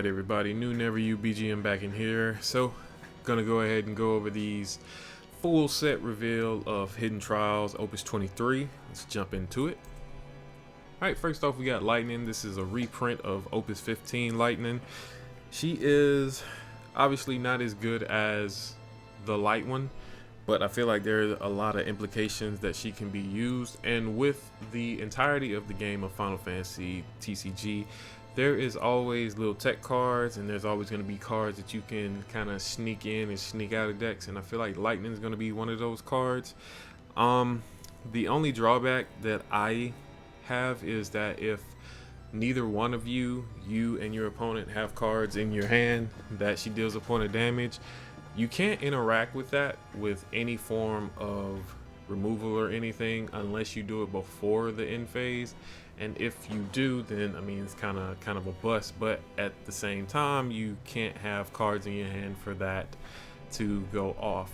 everybody, new Never You BGM back in here. So gonna go ahead and go over these full set reveal of Hidden Trials Opus 23. Let's jump into it. Alright, first off we got Lightning. This is a reprint of Opus 15 Lightning. She is obviously not as good as the light one, but I feel like there's a lot of implications that she can be used, and with the entirety of the game of Final Fantasy TCG, there is always little tech cards, and there's always going to be cards that you can kind of sneak in and sneak out of decks, and I feel like Lightning is going to be one of those cards. The only drawback that I have is that if neither one of you and your opponent have cards in your hand that she deals a point of damage, you can't interact with that with any form of removal or anything unless you do it before the end phase. And if you do, then I mean it's kind of a bust, but at the same time you can't have cards in your hand for that to go off.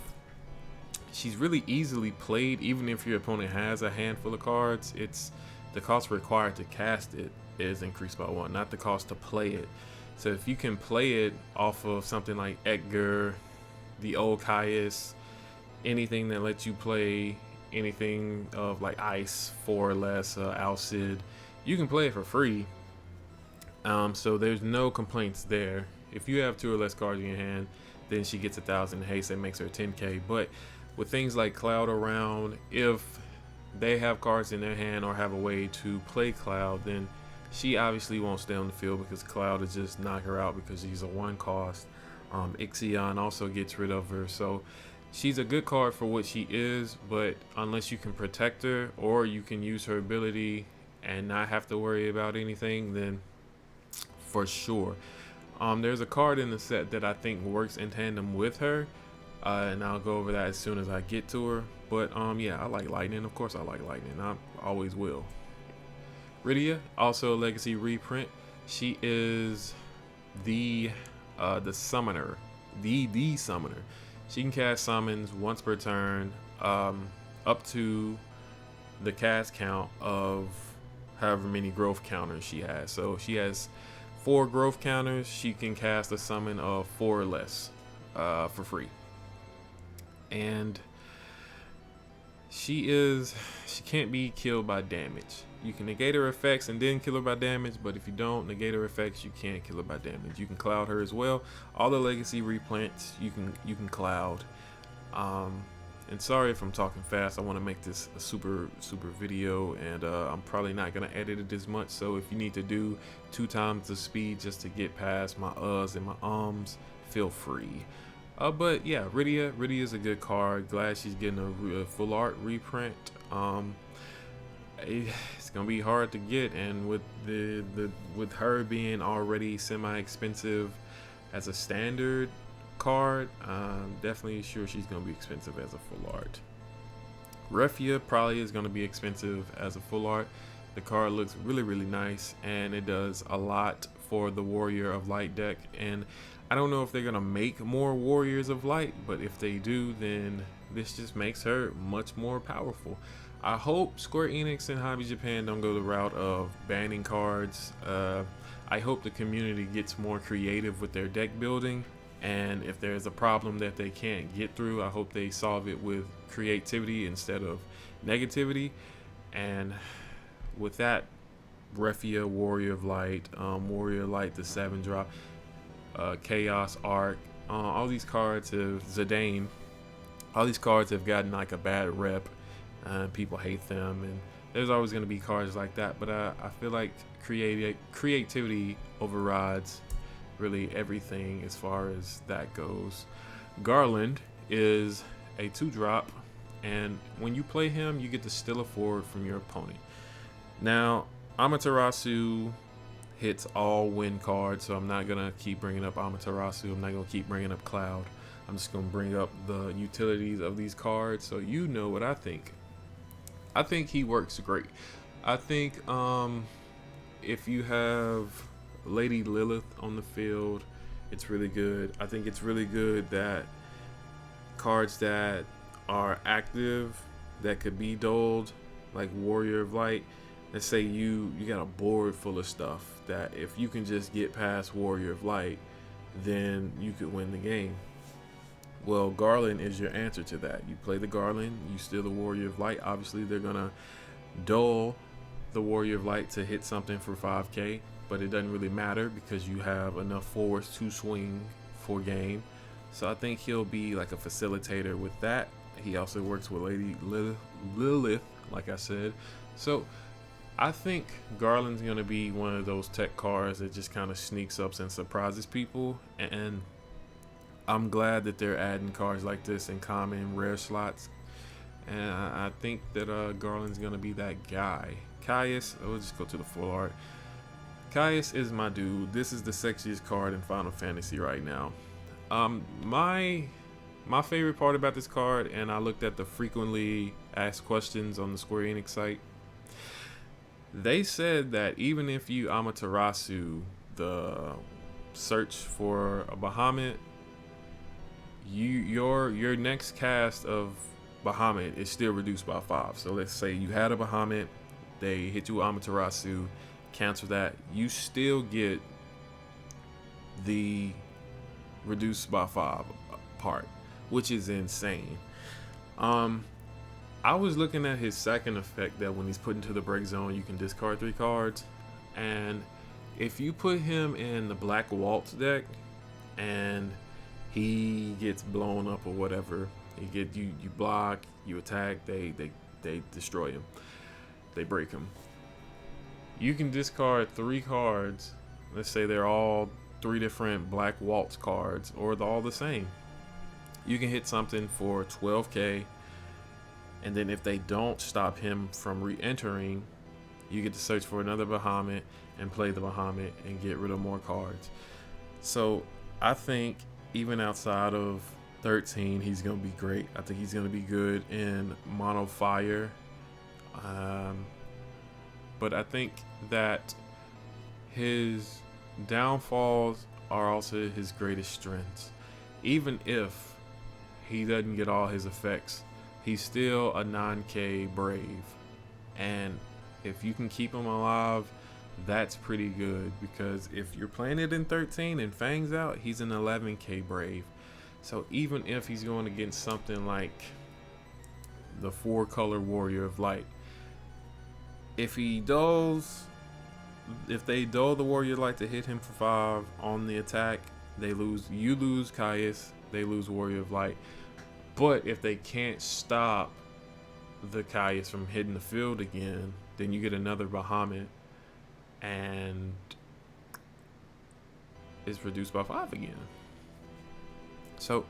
She's really easily played even if your opponent has a handful of cards. It's the cost required to cast it is increased by 1, not the cost to play it. So if you can play it off of something like Edgar, the old Caius, anything that lets you play anything of like Ice, 4 or less, Alcid, you can play it for free. So there's no complaints there. If you have 2 or less cards in your hand, then she gets 1,000 haste. That makes her 10k. But with things like Cloud around, if they have cards in their hand or have a way to play Cloud, then she obviously won't stay on the field because Cloud is just knock her out because she's a 1 cost. Ixion also gets rid of her, so she's a good card for what she is, but unless you can protect her or you can use her ability and not have to worry about anything, then for sure. There's a card in the set that I think works in tandem with her, and I'll go over that as soon as I get to her. But yeah, I like Lightning. Of course I like Lightning. I always will. Rydia, also a legacy reprint. She is the summoner, the summoner. She can cast summons once per turn, up to the cast count of however many growth counters she has. So she has 4 growth counters. She can cast a summon of 4 or less for free. And she can't be killed by damage. You can negate her effects and then kill her by damage, but if you don't negate her effects, you can't kill her by damage. You can cloud her as well. All the legacy reprints you can cloud. And sorry if I'm talking fast. I want to make this a super video, and I'm probably not gonna edit it as much. So if you need to do 2 times the speed just to get past my and my feel free. But yeah, Rydia is a good card. Glad she's getting a full art reprint. It's gonna be hard to get, and with her being already semi-expensive as a standard card, definitely sure she's gonna be expensive as a full art. Refia probably is gonna be expensive as a full art. The card looks really nice, and it does a lot for the Warrior of Light deck, and I don't know if they're gonna make more Warriors of Light, but if they do, then this just makes her much more powerful. I hope Square-Enix and Hobby Japan don't go the route of banning cards. I hope the community gets more creative with their deck building, and if there's a problem that they can't get through, I hope they solve it with creativity instead of negativity. And with that, Refia, Warrior of Light, Warrior of Light, the 7-drop, Chaos Arc, all these cards have Zidane. All these cards have gotten like a bad rep. People hate them, and there's always going to be cards like that, but I feel like creativity overrides really everything as far as that goes. Garland is a 2-drop, and when you play him, you get to steal a forward from your opponent. Now, Amaterasu hits all win cards, so I'm not going to keep bringing up Amaterasu. I'm not going to keep bringing up Cloud. I'm just going to bring up the utilities of these cards so you know what I think. I think he works great. I think if you have Lady Lilith on the field, it's really good. I think it's really good that cards that are active that could be doled, like Warrior of Light, let's say you got a board full of stuff that if you can just get past Warrior of Light, then you could win the game. Well, Garland is your answer to that. You play the Garland, you steal the Warrior of Light. Obviously, they're gonna dull the Warrior of Light to hit something for 5k, but it doesn't really matter because you have enough forwards to swing for game. So I think he'll be like a facilitator with that. He also works with Lady Lilith, like I said. So I think Garland's going to be one of those tech cards that just kind of sneaks up and surprises people. And I'm glad that they're adding cards like this in common rare slots. And I think that Garland's going to be that guy. Caius, we'll just go to the full art. Caius is my dude. This is the sexiest card in Final Fantasy right now. My favorite part about this card, and I looked at the frequently asked questions on the Square-Enix site. They said that even if you Amaterasu the search for a Bahamut, your next cast of Bahamut is still reduced by 5. So let's say you had a Bahamut, they hit you with Amaterasu, cancel that, you still get the reduced by 5 part, which is insane. I was looking at his second effect that when he's put into the break zone, you can discard 3 cards. And if you put him in the Black Waltz deck and he gets blown up or whatever, you block, you attack, they destroy him. They break him. You can discard 3 cards. Let's say they're all 3 different Black Waltz cards or they're all the same. You can hit something for 12k. And then if they don't stop him from re-entering, you get to search for another Bahamut and play the Bahamut and get rid of more cards. So I think even outside of 13, he's going to be great. I think he's going to be good in mono fire. But I think that his downfalls are also his greatest strengths. Even if he doesn't get all his effects, he's still a 9k brave, and if you can keep him alive, that's pretty good, because if you're playing it in 13 and Fang's out, he's an 11k brave. So even if he's going against something like the 4-color Warrior of Light, if they dull the Warrior of Light to hit him for 5 on the attack, they lose. You lose Caius, they lose Warrior of Light. But if they can't stop the Caius from hitting the field again, then you get another Bahamut and it's reduced by 5 again. So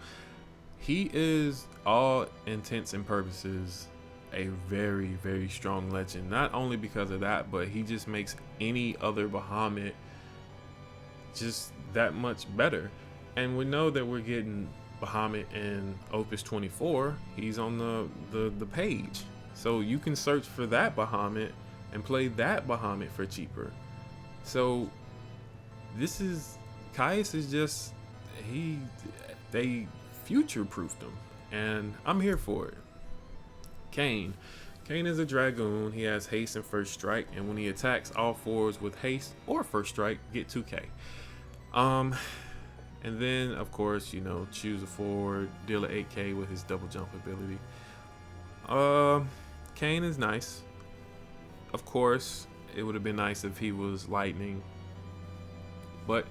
he is, all intents and purposes, a very, very strong legend. Not only because of that, but he just makes any other Bahamut just that much better. And we know that we're getting Bahamut in Opus 24. He's on the page, so you can search for that Bahamut and play that Bahamut for cheaper. So this is, Caius is just, they future-proofed him, and I'm here for it. Kane is a Dragoon. He has haste and first strike, and when he attacks, all 4s with haste or first strike get 2k. And then, of course, choose a forward, deal an 8k with his double jump ability. Kane is nice. Of course, it would have been nice if he was lightning. But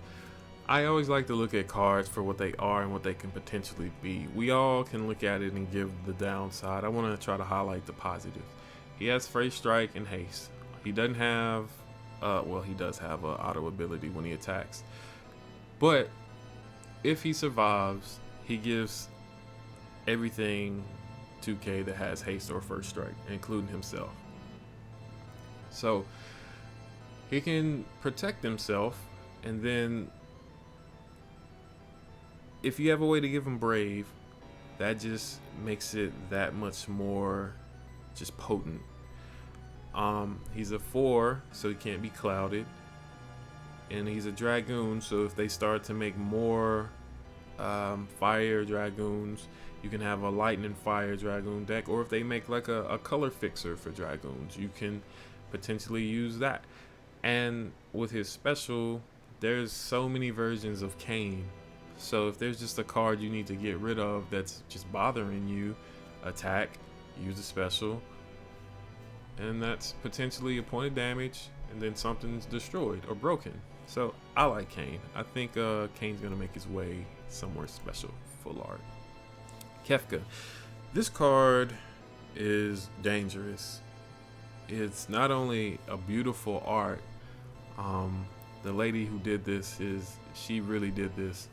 I always like to look at cards for what they are and what they can potentially be. We all can look at it and give the downside. I want to try to highlight the positive. He has first strike and haste. He doesn't have, he does have an auto ability when he attacks. But if he survives, he gives everything 2k that has haste or first strike, including himself. So he can protect himself, and then if you have a way to give him brave, that just makes it that much more just potent. He's a 4, so he can't be clouded. And he's a Dragoon, so if they start to make more fire Dragoons, you can have a lightning fire Dragoon deck. Or if they make like a color fixer for Dragoons, you can potentially use that. And with his special, there's so many versions of Kane. So if there's just a card you need to get rid of that's just bothering you, attack, use the special, and that's potentially a point of damage, and then something's destroyed or broken. So I like Kane. I think Kane's gonna make his way somewhere special. Full art. Kefka. This card is dangerous. It's not only a beautiful art. The lady who did this she really did this.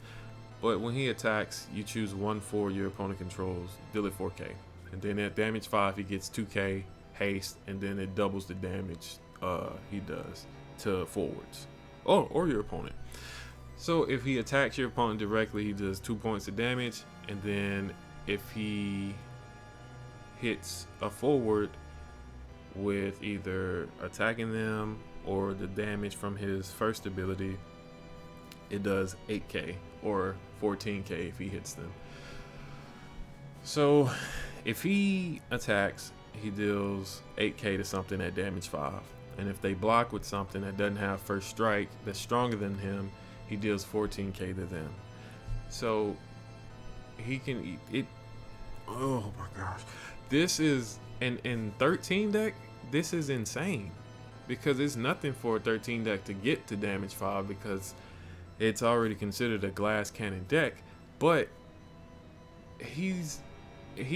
But when he attacks, you choose 1/4 your opponent controls, deal it 4k, and then at damage 5 he gets 2k haste, and then it doubles the damage he does to forwards or your opponent. So if he attacks your opponent directly, he does 2 points of damage, and then if he hits a forward with either attacking them or the damage from his first ability, it does 8k or 14k if he hits them. So if he attacks, he deals 8k to something at damage 5, and if they block with something that doesn't have first strike that's stronger than him, he deals 14k to them. So he can eat it. Oh my gosh, this is in 13 deck, this is insane, because it's nothing for a 13 deck to get to damage 5 because it's already considered a glass cannon deck. But he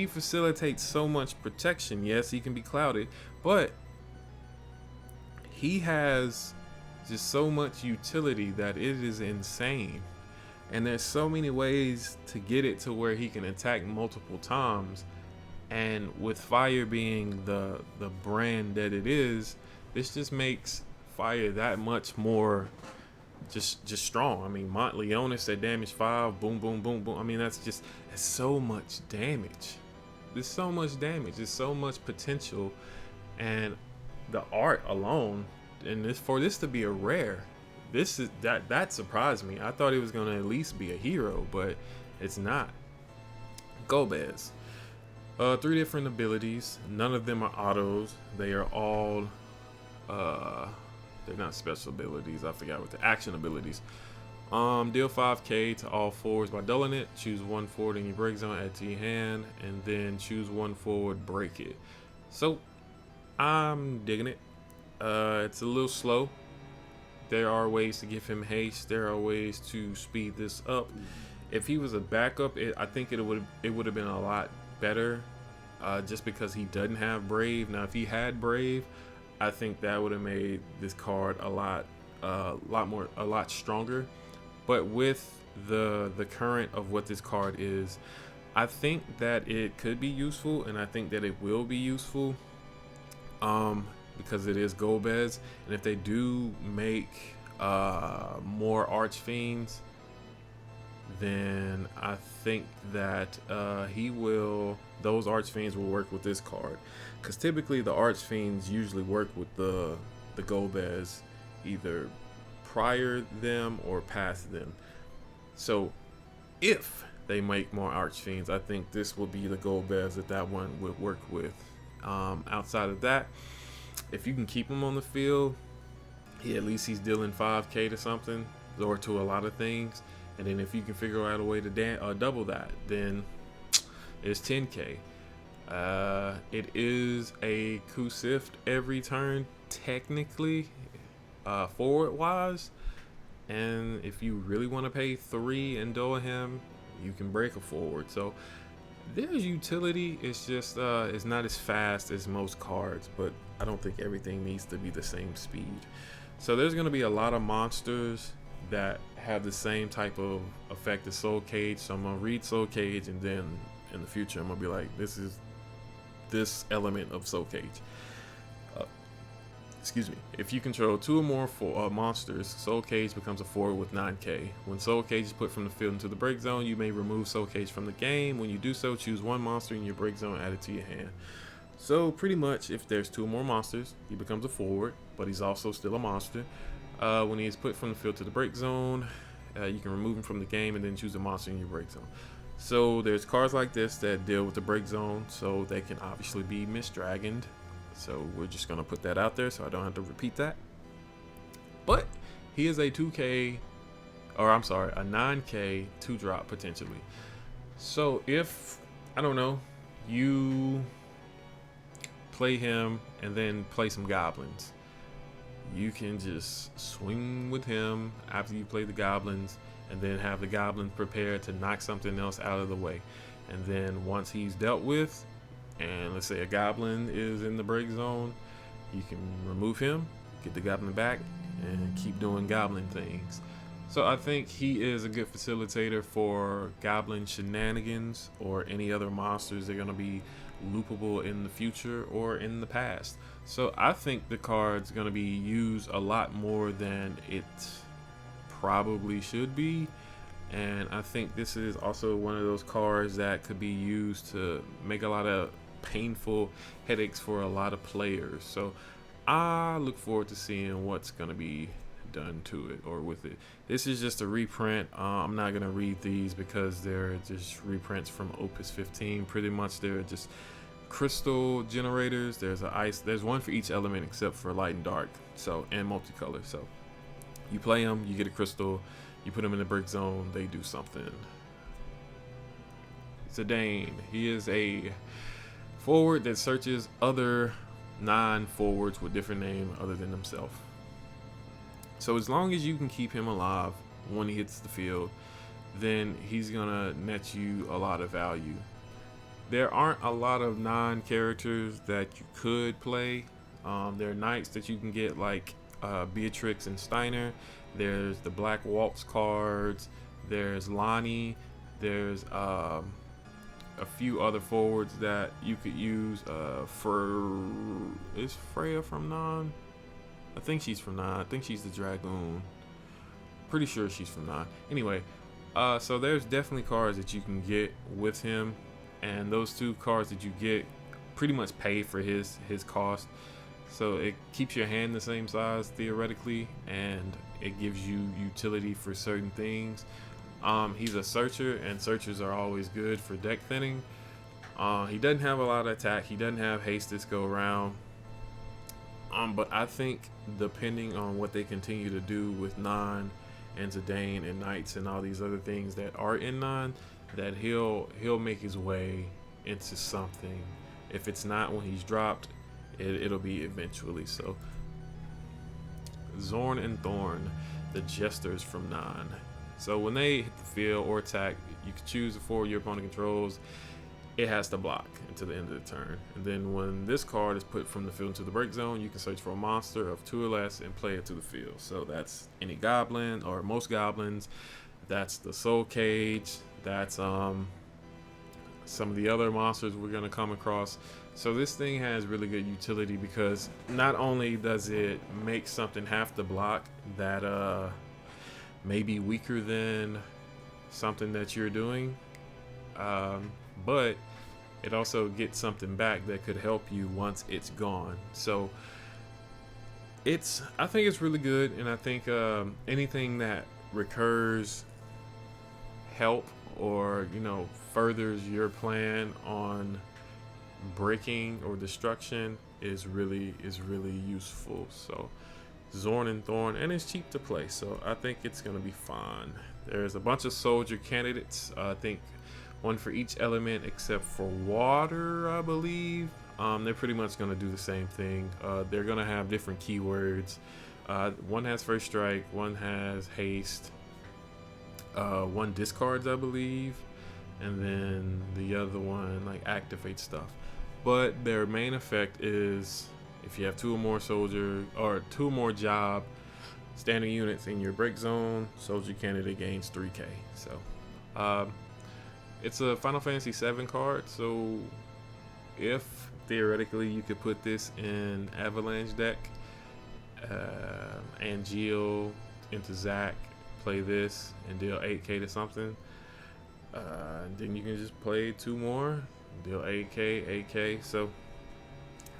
facilitates so much protection. Yes, he can be clouded, but he has just so much utility that it is insane. And there's so many ways to get it to where he can attack multiple times. And with fire being the brand that it is, this just makes fire that much more just strong. I mean, Leonis at damage 5, boom, boom, boom, boom. I mean, that's so much damage. There's so much damage. There's so much potential, and the art alone, and for this to be a rare, that surprised me. I thought it was gonna at least be a hero, but it's not. Gobez. 3 different abilities. None of them are autos. They are all they're not special abilities. I forgot what the action abilities. Deal 5k to all forwards by doubling it. Choose 1 forward in your break zone, add to your hand, and then choose 1 forward, break it. So I'm digging it. It's a little slow. There are ways to give him haste. There are ways to speed this up. If he was a backup, I think it would have been a lot better, just because he doesn't have Brave. Now if he had Brave, I think that would have made this card a lot stronger. But with the current of what this card is, I think that it could be useful, and I think that it will be useful, because it is Gobez. And if they do make more Archfiends, then I think that those Archfiends will work with this card, because typically the Archfiends usually work with the Gobez either prior them or past them. So if they make more Archfiends, I think this will be the Gobez that one would work with. Outside of that, if you can keep him on the field, at least he's dealing 5k to something, or to a lot of things. And then if you can figure out a way to double that, then it's 10k. It is a Kusif every turn, technically, forward wise. And if you really want to pay 3 and duel him, you can break a forward. So there's utility. It's just it's not as fast as most cards, but I don't think everything needs to be the same speed. So there's going to be a lot of monsters that have the same type of effect as Soul Cage. So I'm gonna read Soul Cage, and then in the future I'm gonna be like, this is this element of Soul Cage. Excuse me. If you control 2 or more monsters, Soul Cage becomes a forward with 9k. When Soul Cage is put from the field into the break zone, you may remove Soul Cage from the game. When you do so, choose 1 monster in your break zone, add it to your hand. So pretty much, if there's 2 or more monsters, he becomes a forward, but he's also still a monster. When he is put from the field to the break zone, you can remove him from the game and then choose a monster in your break zone. So there's cards like this that deal with the break zone, so they can obviously be misdragoned. So we're just gonna put that out there so I don't have to repeat that. But he is a 2K, or I'm sorry, a 9K 2-drop potentially. So if, I don't know, you play him and then play some goblins, you can just swing with him after you play the goblins, and then have the goblins prepared to knock something else out of the way. And then once he's dealt with, and let's say a goblin is in the break zone, you can remove him, get the goblin back, and keep doing goblin things. So I think he is a good facilitator for goblin shenanigans or any other monsters that are going to be loopable in the future or in the past. So I think the card's going to be used a lot more than it probably should be. And I think this is also one of those cards that could be used to make a lot of painful headaches for a lot of players. So I look forward to seeing what's going to be done to it or with it. This is just a reprint. I'm not going to read these because they're just reprints from Opus 15. Pretty much they're just crystal generators. There's one for each element except for light and dark, so, and multicolor. So you play them, you get a crystal, you put them in the brick zone, they do something. Zidane, he is a forward that searches other non-forwards with different name other than himself. So as long as you can keep him alive when he hits the field, then he's gonna net you a lot of value. There aren't a lot of non-characters that you could play. There are knights that you can get, like Beatrix and Steiner. There's the Black Waltz cards. There's Lonnie. There's a few other forwards that you could use. Is Freya from Non? I think she's from Non. I think she's the Dragoon. Pretty sure she's from Non. Anyway, so there's definitely cards that you can get with him, and those two cards that you get pretty much pay for his cost. So it keeps your hand the same size theoretically, and it gives you utility for certain things. He's a searcher, and searchers are always good for deck thinning. He doesn't have a lot of attack. He doesn't have haste this go around. But I think depending on what they continue to do with Non and Zidane and Knights and all these other things that are in Non, that he'll make his way into something. If it's not when he's dropped, it'll be eventually. So Zorn and Thorn, the jesters from Non. So when they hit the field or attack, you can choose the forward your opponent controls. It has to block until the end of the turn. And then when this card is put from the field into the break zone, you can search for a monster of 2 or less and play it to the field. So that's any goblin or most goblins. That's the soul cage. That's some of the other monsters we're gonna come across. So this thing has really good utility because not only does it make something have to block that may be weaker than something that you're doing, but it also gets something back that could help you once it's gone. So I think it's really good, and I think anything that recurs help or furthers your plan on breaking or destruction is really useful. So Zorn and Thorn, and it's cheap to play, so I think it's gonna be fun. There's a bunch of soldier candidates. I think one for each element except for water, I believe. They're pretty much gonna do the same thing. They're gonna have different keywords. One has first strike, one has haste, one discards, I believe, and then the other one like activates stuff. But their main effect is if you have 2 or more soldier or 2 or more job standing units in your break zone, soldier candidate gains 3k. So it's a Final Fantasy VII card. So if theoretically you could put this in Avalanche deck, Angeal into Zac, play this and deal 8k to something, and then you can just play 2 more, deal 8k. So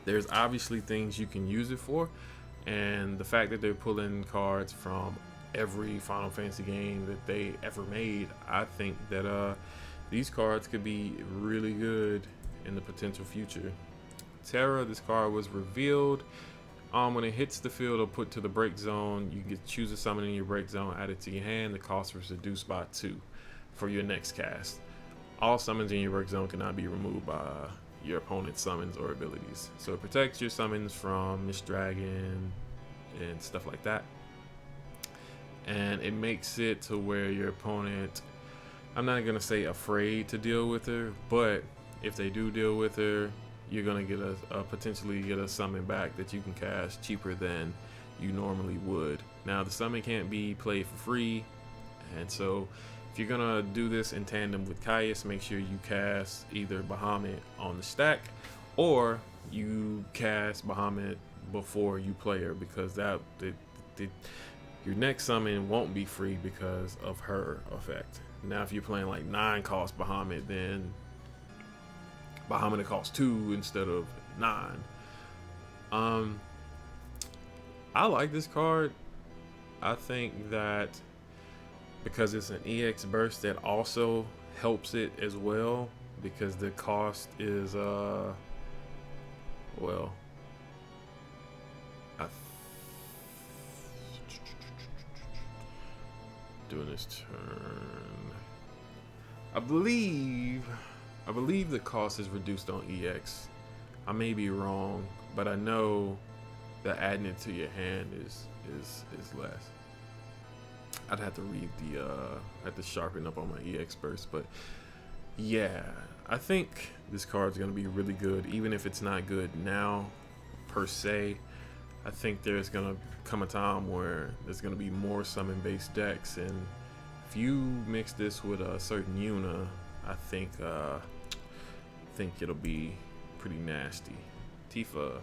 there's obviously things you can use it for, and the fact that they're pulling cards from every Final Fantasy game that they ever made, I think that these cards could be really good in the potential future. Terra. This card was revealed. When it hits the field or put to the break zone, you can choose a summon in your break zone, add it to your hand. The cost was reduced by 2 for your next cast. All summons in your break zone cannot be removed by your opponent's summons or abilities. So it protects your summons from Miss Dragon and stuff like that. And it makes it to where your opponent, I'm not going to say afraid to deal with her, but if they do deal with her, you're going to get potentially get a summon back that you can cast cheaper than you normally would. Now the summon can't be played for free, and so if you're gonna do this in tandem with Caius, make sure you cast either Bahamut on the stack or you cast Bahamut before you play her, because your next summon won't be free because of her effect. Now if you're playing like 9 cost Bahamut, then Bahamut costs 2 instead of 9. I like this card. I think that because it's an EX burst, that also helps it as well, because the cost is well, doing this turn, I believe the cost is reduced on EX. I may be wrong, but I know that adding it to your hand is less. I'd have to read have to sharpen up on my EX burst, but yeah, I think this card's gonna be really good, even if it's not good now per se. I think there's gonna come a time where there's gonna be more summon based decks, and if you mix this with a certain Yuna, I think it'll be pretty nasty. Tifa.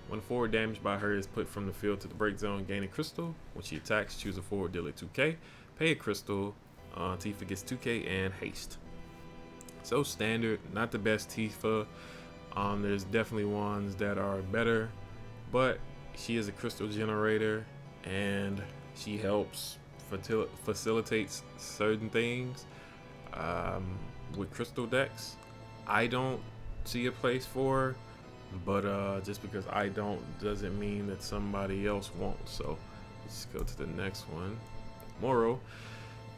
When forward damage by her is put from the field to the break zone, gain a crystal. When she attacks, choose a forward, deal it 2k. Pay a crystal. Tifa gets 2k and haste. So standard, not the best Tifa. There's definitely ones that are better, but she is a crystal generator and she helps facilitates certain things with crystal decks. I don't see a place for her, but just because I don't doesn't mean that somebody else won't. So let's go to the next one. Moro.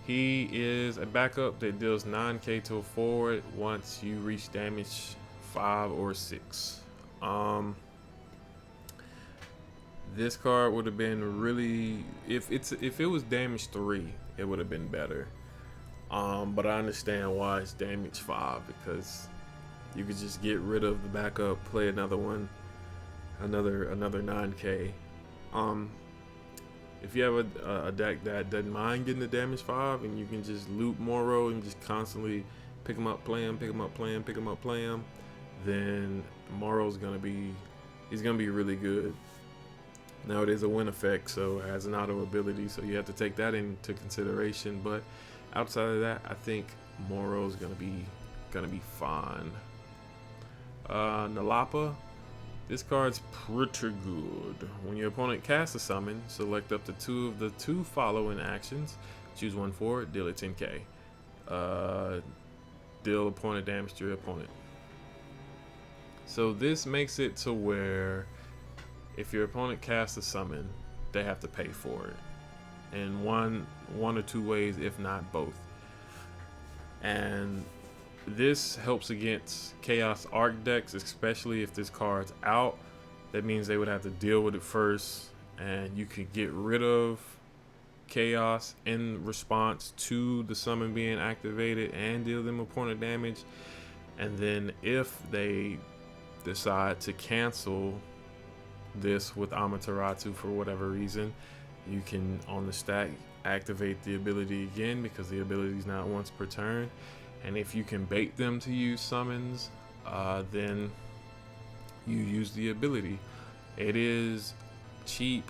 He is a backup that deals 9k to a forward once you reach damage 5 or 6. This card would have been really, if it was damage 3, it would have been better. But I understand why it's damage 5, because you could just get rid of the backup, play another one, another 9k. If you have a deck that doesn't mind getting the damage 5, and you can just loop Moro and just constantly pick him up, play him, pick him up, play him, pick him up, play him, then Moro's gonna be really good. Now it is a win effect, so it has an auto ability, so you have to take that into consideration. But outside of that, I think Moro's gonna be fine. Nalapa. This card's pretty good. When your opponent casts a summon, select up to 2 of the 2 following actions. Choose one forward, deal it 10k. Deal a point of damage to your opponent. So this makes it to where if your opponent casts a summon, they have to pay for it in one or 2 ways, if not both. And this helps against Chaos Arc decks, especially if this card's out. That means they would have to deal with it first, and you could get rid of Chaos in response to the summon being activated and deal them a point of damage. And then if they decide to cancel this with Amaterasu for whatever reason, you can on the stack activate the ability again, because the ability is not once per turn. And if you can bait them to use summons, then you use the ability. It is cheap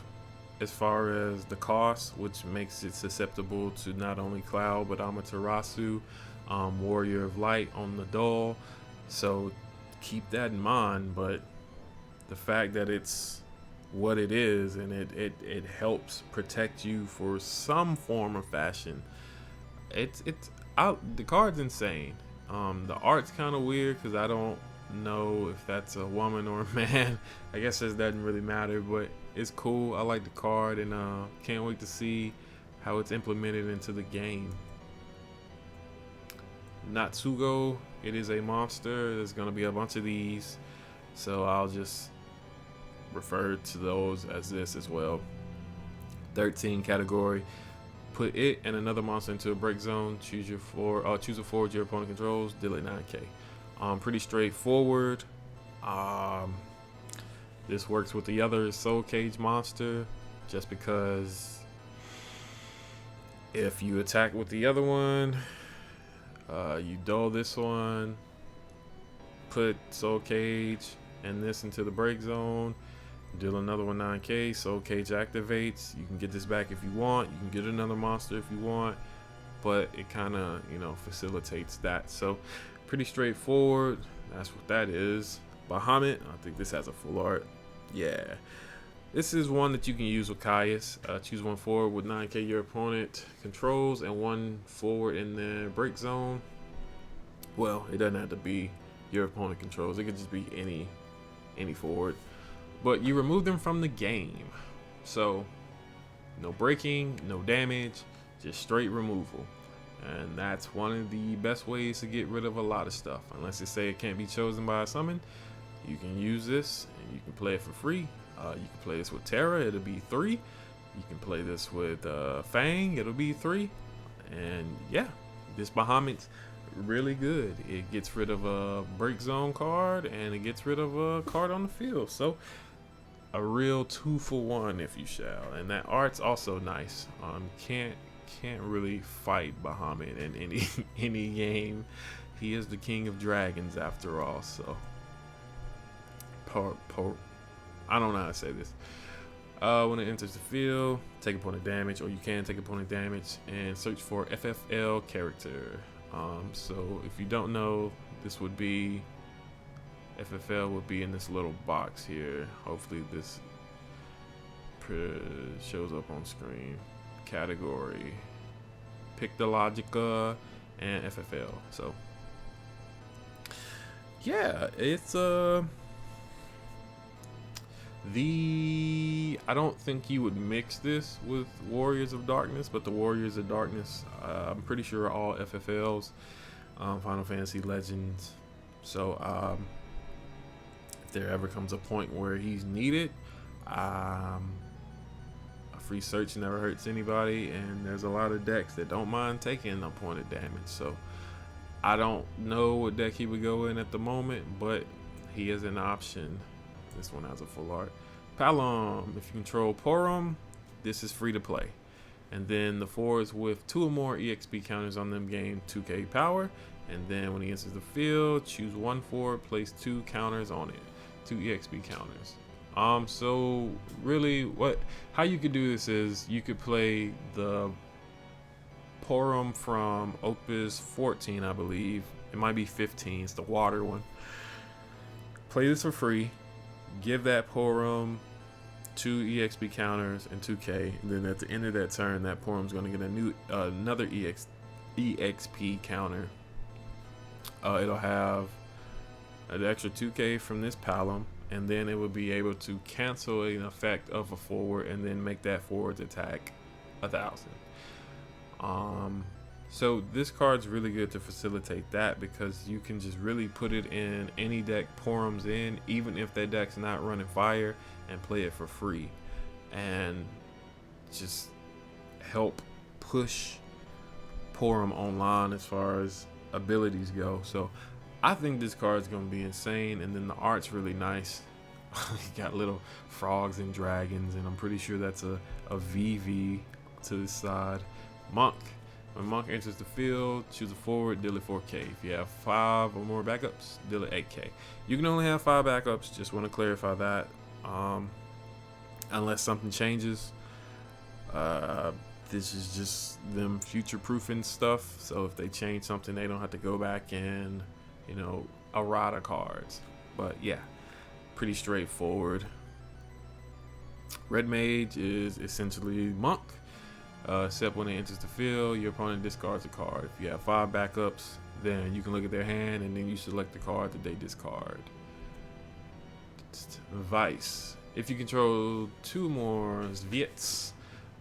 as far as the cost, which makes it susceptible to not only Cloud but Amaterasu, Warrior of Light on the Dull. So keep that in mind. But the fact that it's what it is, and it helps protect you for some form of fashion, the card's insane. The art's kind of weird because I don't know if that's a woman or a man. I guess it doesn't really matter, but it's cool. I like the card, and can't wait to see how it's implemented into the game. Natsugo, it is a monster. There's gonna be a bunch of these, so I'll just refer to those as this as well. 13 category. Put it and another monster into a break zone. Choose a forward your opponent controls. Deal it 9k. Pretty straightforward. This works with the other Soul Cage monster, just because if you attack with the other one, you dull this one, put Soul Cage and this into the break zone, deal another one 9k, Soul Cage activates. You can get this back if you want. You can get another monster if you want, but it kind of, facilitates that. So pretty straightforward. That's what that is. Bahamut, I think this has a full art. Yeah. This is one that you can use with Caius. Choose one forward with 9k your opponent controls and one forward in the break zone. Well, it doesn't have to be your opponent controls. It could just be any forward. But you remove them from the game. So no breaking, no damage, just straight removal. And that's one of the best ways to get rid of a lot of stuff. Unless they say it can't be chosen by a summon, you can use this and you can play it for free. You can play this with Terra, it'll be 3. You can play this with Fang, it'll be 3. And yeah, this Bahamut's really good. It gets rid of a break zone card and it gets rid of a card on the field. So a real 2-for-1, if you shall. And that art's also nice. Can't really fight Bahamut in any game. He is the king of dragons after all. So I don't know how to say this. When it enters the field, take opponent damage, or you can take opponent damage and search for FFL character. So if you don't know, this would be FFL would be in this little box here. Hopefully this shows up on screen. Category, Pictologica, and FFL. So yeah, it's I don't think you would mix this with Warriors of Darkness, but the Warriors of Darkness, I'm pretty sure are all FFLs, Final Fantasy Legends. So if there ever comes a point where he's needed, a free search never hurts anybody, and there's a lot of decks that don't mind taking opponent damage. So I don't know what deck he would go in at the moment, but he is an option. This one has a full art. Palom, if you control Porum, this is free to play. And then the fours with 2 or more EXP counters on them gain 2k power. And then when he enters the field, choose 1 forward, place 2 counters on it, 2 EXP counters. So really, how you could do this is you could play the Porum from Opus 14, I believe. It might be 15. It's the water one. Play this for free. Give that Porum 2 EXP counters and 2k, and then at the end of that turn, that Porum's going to get another EXP counter. It'll have an extra 2k from this Palom, and then it will be able to cancel an effect of a forward and then make that forward's attack 1,000. So this card's really good to facilitate that, because you can just really put it in any deck Porum's in, even if that deck's not running fire, and play it for free, and just help push Porum online as far as abilities go. So I think this card's gonna be insane, and then the art's really nice. You got little frogs and dragons, and I'm pretty sure that's a VV to the side. Monk. When Monk enters the field, choose a forward, deal it 4k. If you have 5 or more backups, deal it 8k. You can only have 5 backups, just want to clarify that. Unless something changes. This is just them future-proofing stuff, so if they change something, they don't have to go back and, errata cards. But yeah, pretty straightforward. Red Mage is essentially Monk. Except when it enters the field, your opponent discards a card. If you have 5 backups, Then you can look at their hand, and then you select the card that they discard. Vice. If you control 2 more Sviets,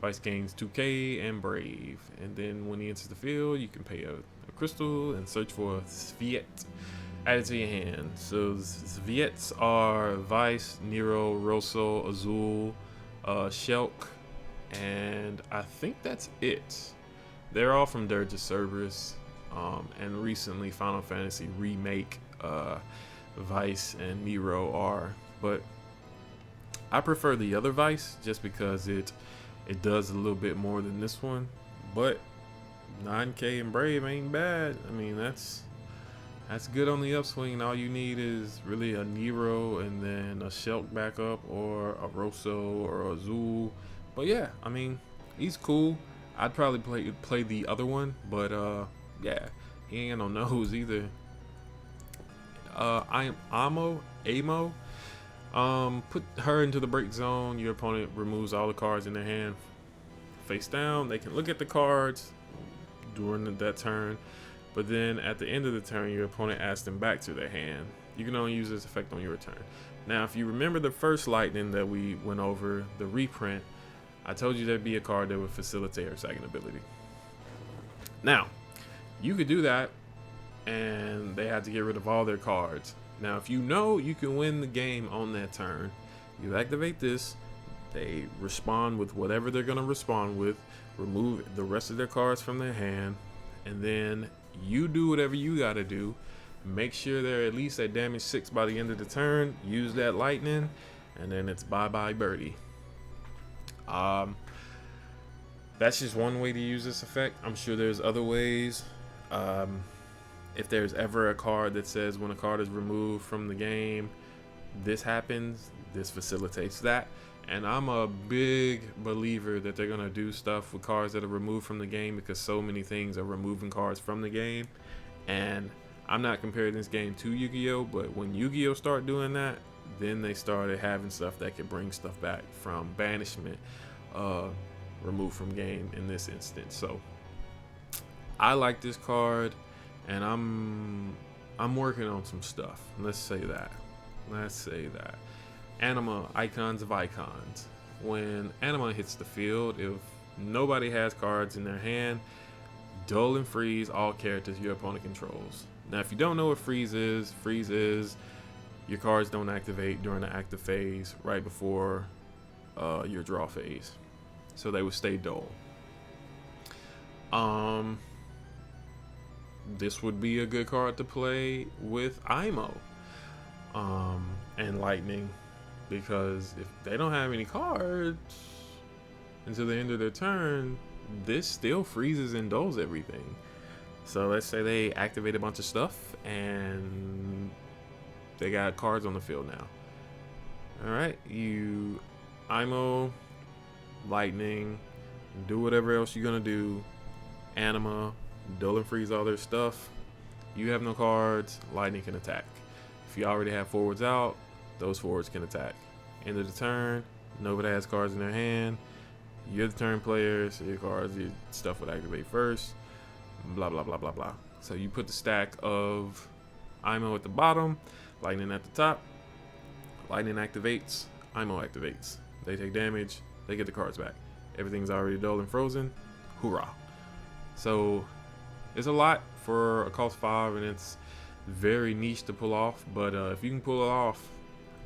Vice gains 2k and Brave. And then when he enters the field, you can pay a crystal and search for a Sviet. Add it to your hand. So Sviets are Vice, Nero, Rosso, Azul, Shulk, and I think that's it. They're all from Dirge Cerberus, and recently Final Fantasy Remake Vice and Nero are, but I prefer the other Vice just because it does a little bit more than this one. But 9k and Brave ain't bad. I mean, that's good on the upswing. All you need is really a Nero and then a Shulk backup, or a Rosso or a Azul. But yeah, I mean, he's cool. I'd probably play the other one, but yeah, he ain't got no nose either. I am Amo. Put her into the break zone. Your opponent removes all the cards in their hand face down. They can look at the cards during that turn, but then at the end of the turn, your opponent adds them back to their hand. You can only use this effect on your turn. Now, if you remember the first lightning that we went over, the reprint, I told you there'd be a card that would facilitate her second ability. Now, you could do that, and they had to get rid of all their cards. Now, if you know you can win the game on that turn, you activate this, they respond with whatever they're going to respond with, remove the rest of their cards from their hand, and then you do whatever you got to do. Make sure they're at least at damage 6 by the end of the turn, use that lightning, and then it's bye-bye birdie. That's just one way to use this effect. I'm sure there's other ways. If there's ever a card that says when a card is removed from the game, this happens, this facilitates that. And I'm a big believer that they're gonna do stuff with cards that are removed from the game, because so many things are removing cards from the game. And I'm not comparing this game to Yu-Gi-Oh, but when Yu-Gi-Oh started doing that, then they started having stuff that could bring stuff back from banishment, removed from game in this instance. So I like this card, and I'm working on some stuff. Let's say that. Anima, Icons of Icons. When Anima hits the field, if nobody has cards in their hand, dull and freeze all characters your opponent controls. Now, if you don't know what freeze is your cards don't activate during the active phase right before your draw phase, so they would stay dull. This would be a good card to play with IMO and Lightning, because if they don't have any cards until the end of their turn, this still freezes and dulls everything. So let's say they activate a bunch of stuff and they got cards on the field now. Alright, you IMO, Lightning, do whatever else you're gonna do, Anima, dull and freeze all their stuff. You have no cards, Lightning can attack. If you already have forwards out, those forwards can attack. End of the turn, nobody has cards in their hand. You're the turn player, so your cards, your stuff would activate first. Blah blah blah blah blah. So you put the stack of IMO at the bottom, Lightning at the top. Lightning activates, IMO activates. They take damage, they get the cards back. Everything's already dull and frozen. Hoorah! So it's a lot for a cost 5, and it's very niche to pull off. But if you can pull it off,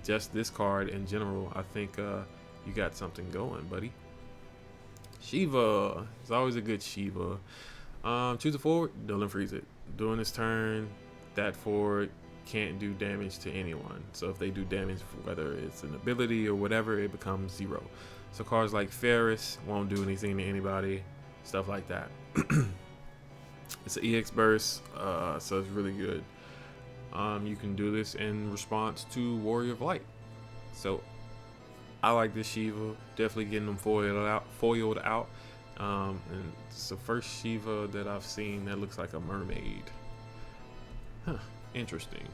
just this card in general, I think you got something going, buddy. Shiva. It's always a good Shiva. Choose a forward, dull and freeze it. During this turn, that forward can't do damage to anyone. So if they do damage, whether it's an ability or whatever, it becomes 0. So cards like Ferris won't do anything to anybody. Stuff like that. It's an EX burst, so it's really good. You can do this in response to Warrior of Light. So I like this Shiva. Definitely getting them foiled out. And it's the first Shiva that I've seen that looks like a mermaid. Huh, interesting.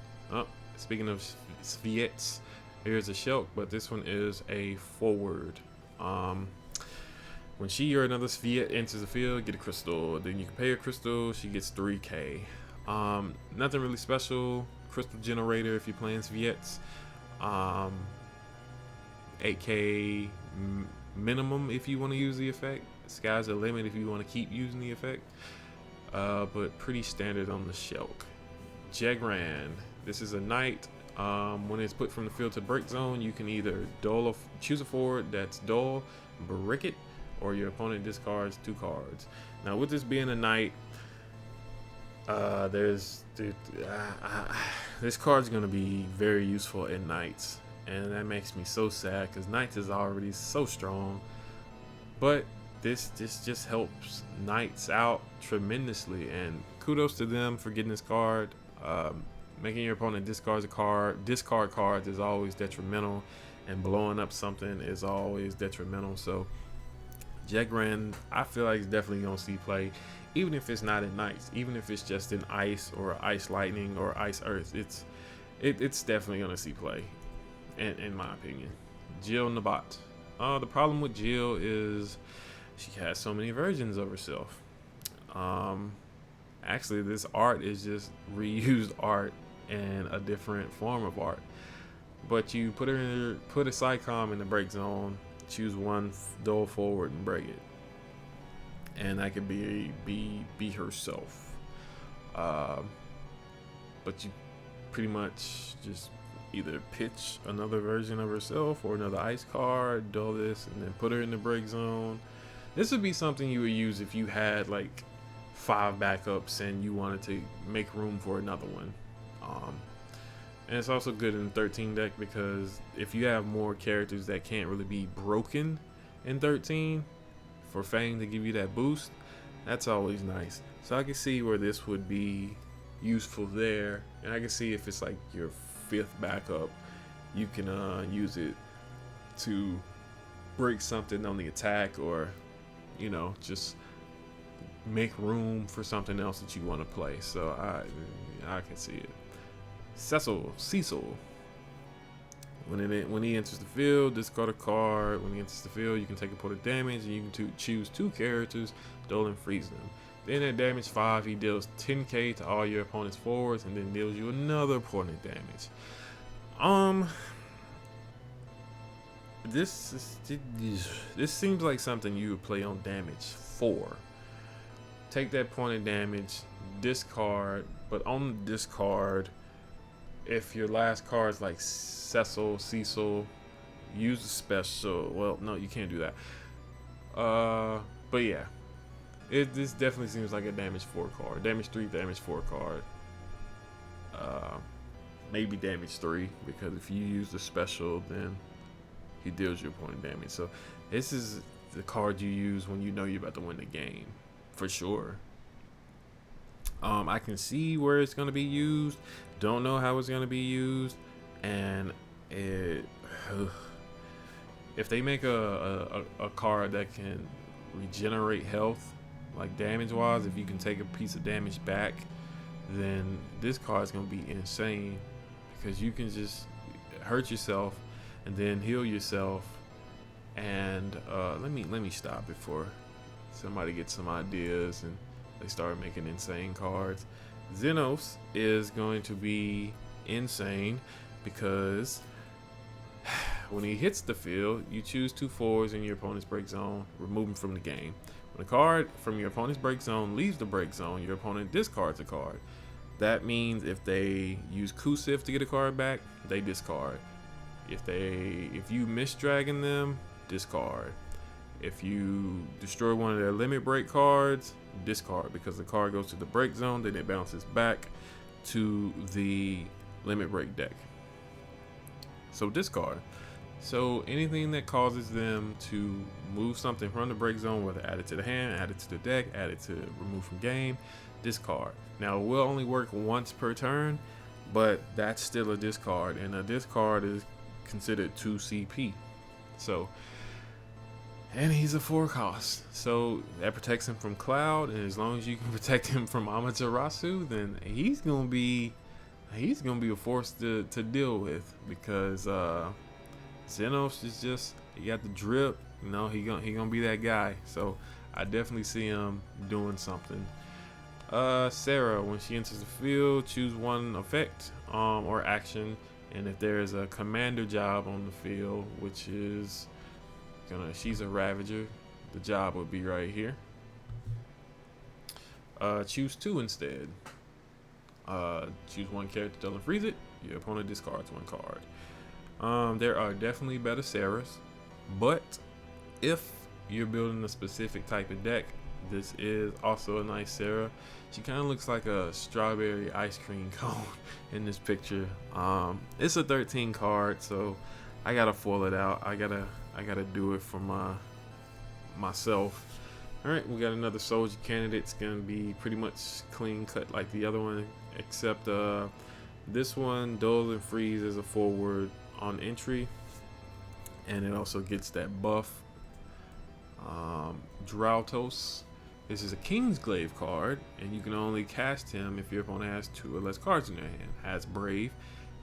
Speaking of Sviets, here's a Shulk, but this one is a forward. When she or another Sviet enters the field, get a crystal. Then you can pay a crystal, she gets 3k. Nothing really special. Crystal generator if you're playing Sviets. 8k minimum if you want to use the effect. Sky's the limit if you want to keep using the effect. But pretty standard on the shelf. Jegran. This is a knight. When it's put from the field to break zone, you can either choose a forward that's dull, brick it, or your opponent discards 2 cards. Now, with this being a knight, this card's gonna be very useful in knights, and that makes me so sad because knights is already so strong. But this just helps knights out tremendously, and kudos to them for getting this card. Making your opponent discard cards is always detrimental, and blowing up something is always detrimental. So Jegran, I feel like it's definitely gonna see play, even if it's not in Knights, even if it's just in Ice or Ice Lightning or Ice Earth. It's definitely gonna see play, in my opinion. Jill Nabat. The problem with Jill is she has so many versions of herself. Actually, this art is just reused art in a different form of art. But you put a Psycom in the break zone, choose one dull forward and break it, and that could be herself. But you pretty much just either pitch another version of herself or another ice card, dull this, and then put her in the break zone. This would be something you would use if you had like 5 backups and you wanted to make room for another one. And it's also good in the 13 deck because if you have more characters that can't really be broken in 13, for Fang to give you that boost, that's always nice. So I can see where this would be useful there, and I can see if it's like your 5th backup, you can use it to break something on the attack, or just make room for something else that you want to play. So I can see it. Cecil. When he enters the field, discard a card. When he enters the field, you can take a point of damage, and you can choose 2 characters, duel and freeze them. Then at damage 5, he deals 10k to all your opponent's forwards, and then deals you another point of damage. This seems like something you would play on damage 4. Take that point of damage, discard, but on the discard, if your last card is like Cecil, use the special. Well, no, you can't do that. But yeah, this definitely seems like a damage 4 card, damage 3, damage 4 card. Maybe damage 3, because if you use the special, then he deals you a point of damage. So this is the card you use when you know you're about to win the game, for sure. I can see where it's going to be used. Don't know how it's going to be used. And if they make a card that can regenerate health, like damage wise, if you can take a piece of damage back, then this card is going to be insane, because you can just hurt yourself and then heal yourself. And let me stop before somebody gets some ideas and they start making insane cards. Xenos is going to be insane because when he hits the field, you choose 2 forwards in your opponent's break zone, remove them from the game. When a card from your opponent's break zone leaves the break zone, your opponent discards a card. That means if they use Kusif to get a card back, they discard. If you misdragon them, discard. If you destroy one of their limit break cards, discard, because the card goes to the break zone, then it bounces back to the limit break deck. So discard. So anything that causes them to move something from the break zone, whether add it to the hand, add it to the deck, add it to remove from game, discard. Now it will only work once per turn, but that's still a discard, and a discard is considered 2 CP. So, and he's a 4 cost, so that protects him from Cloud, and as long as you can protect him from Amaterasu, then he's gonna be a force to deal with, because Xenos is just, he got the drip, he gonna be that guy. So I definitely see him doing something. Sarah, when she enters the field, choose one effect or action, and if there is a commander job on the field, which is she's a Ravager, the job would be right here. Choose two instead. Choose one character, doesn't freeze it. Your opponent discards one card. There are definitely better Sarahs, but if you're building a specific type of deck, this is also a nice Sarah. She kind of looks like a strawberry ice cream cone in this picture. It's a 13 card, so I gotta foil it out. I gotta do it for myself. All right, we got another soldier candidate. It's gonna be pretty much clean cut like the other one, except this one dull and freeze as a forward on entry, and it also gets that buff. Drautos. This is a Kingsglaive card, and you can only cast him if your opponent has 2 or less cards in their hand. Has Brave,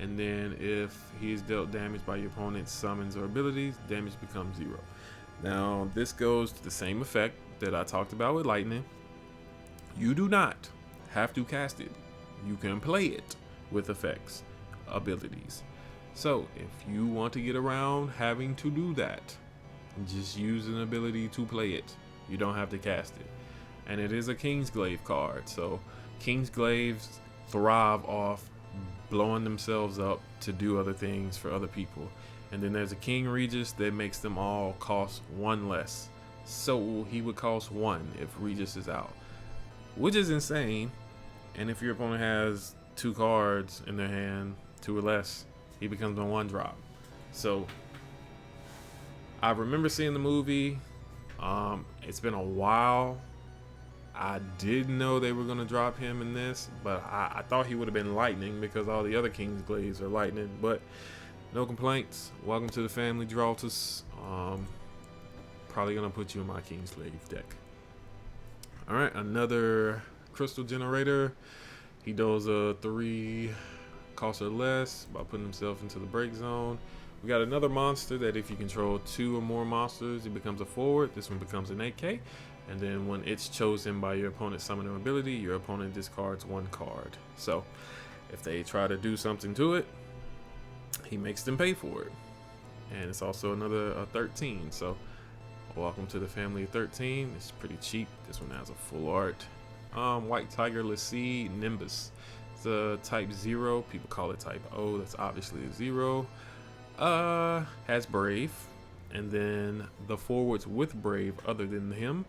and then if he is dealt damage by your opponent's summons or abilities, damage becomes 0. Now this goes to the same effect that I talked about with Lightning. You do not have to cast it. You can play it with effects, abilities. So if you want to get around having to do that, just use an ability to play it. You don't have to cast it. And it is a Kingsglaive card, so Kingsglaives thrive off blowing themselves up to do other things for other people. And then there's a King Regis that makes them all cost 1 less. So he would cost 1 if Regis is out, which is insane. And if your opponent has 2 cards in their hand, 2 or less, he becomes a 1-drop. So I remember seeing the movie. It's been a while. I didn't know they were going to drop him in this, but I thought he would have been Lightning because all the other Kingsglaives are Lightning. But no complaints. Welcome to the family, Drautos. Probably going to put you in my Kingsglaive deck. Alright, another Crystal Generator. He does a 3 cost or less by putting himself into the break zone. We got another monster that if you control 2 or more monsters, it becomes a forward. This one becomes an 8K. And then when it's chosen by your opponent's summoning ability, your opponent discards 1 card. So if they try to do something to it, he makes them pay for it. And it's also another 13. So welcome to the family of 13. It's pretty cheap. This one has a full art. White Tiger Lassie Nimbus. It's a type 0. People call it type O. That's obviously a 0. Has Brave. And then the forwards with Brave other than him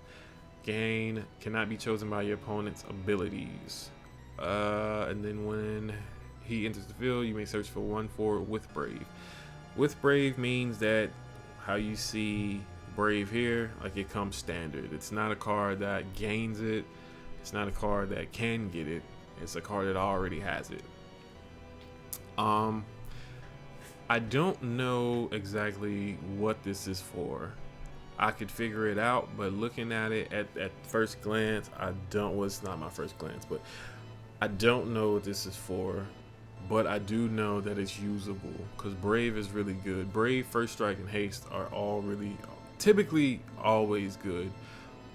cannot be chosen by your opponent's abilities. And then when he enters the field, you may search for 1 forward with Brave. With Brave means that how you see Brave here, like it comes standard. It's not a card that gains it. It's not a card that can get it. It's a card that already has it. I don't know exactly what this is for. I could figure it out, but looking at it at first glance, I don't. Well, it's not my first glance, but I don't know what this is for. But I do know that it's usable because Brave is really good. Brave, First Strike, and Haste are all really, typically always good.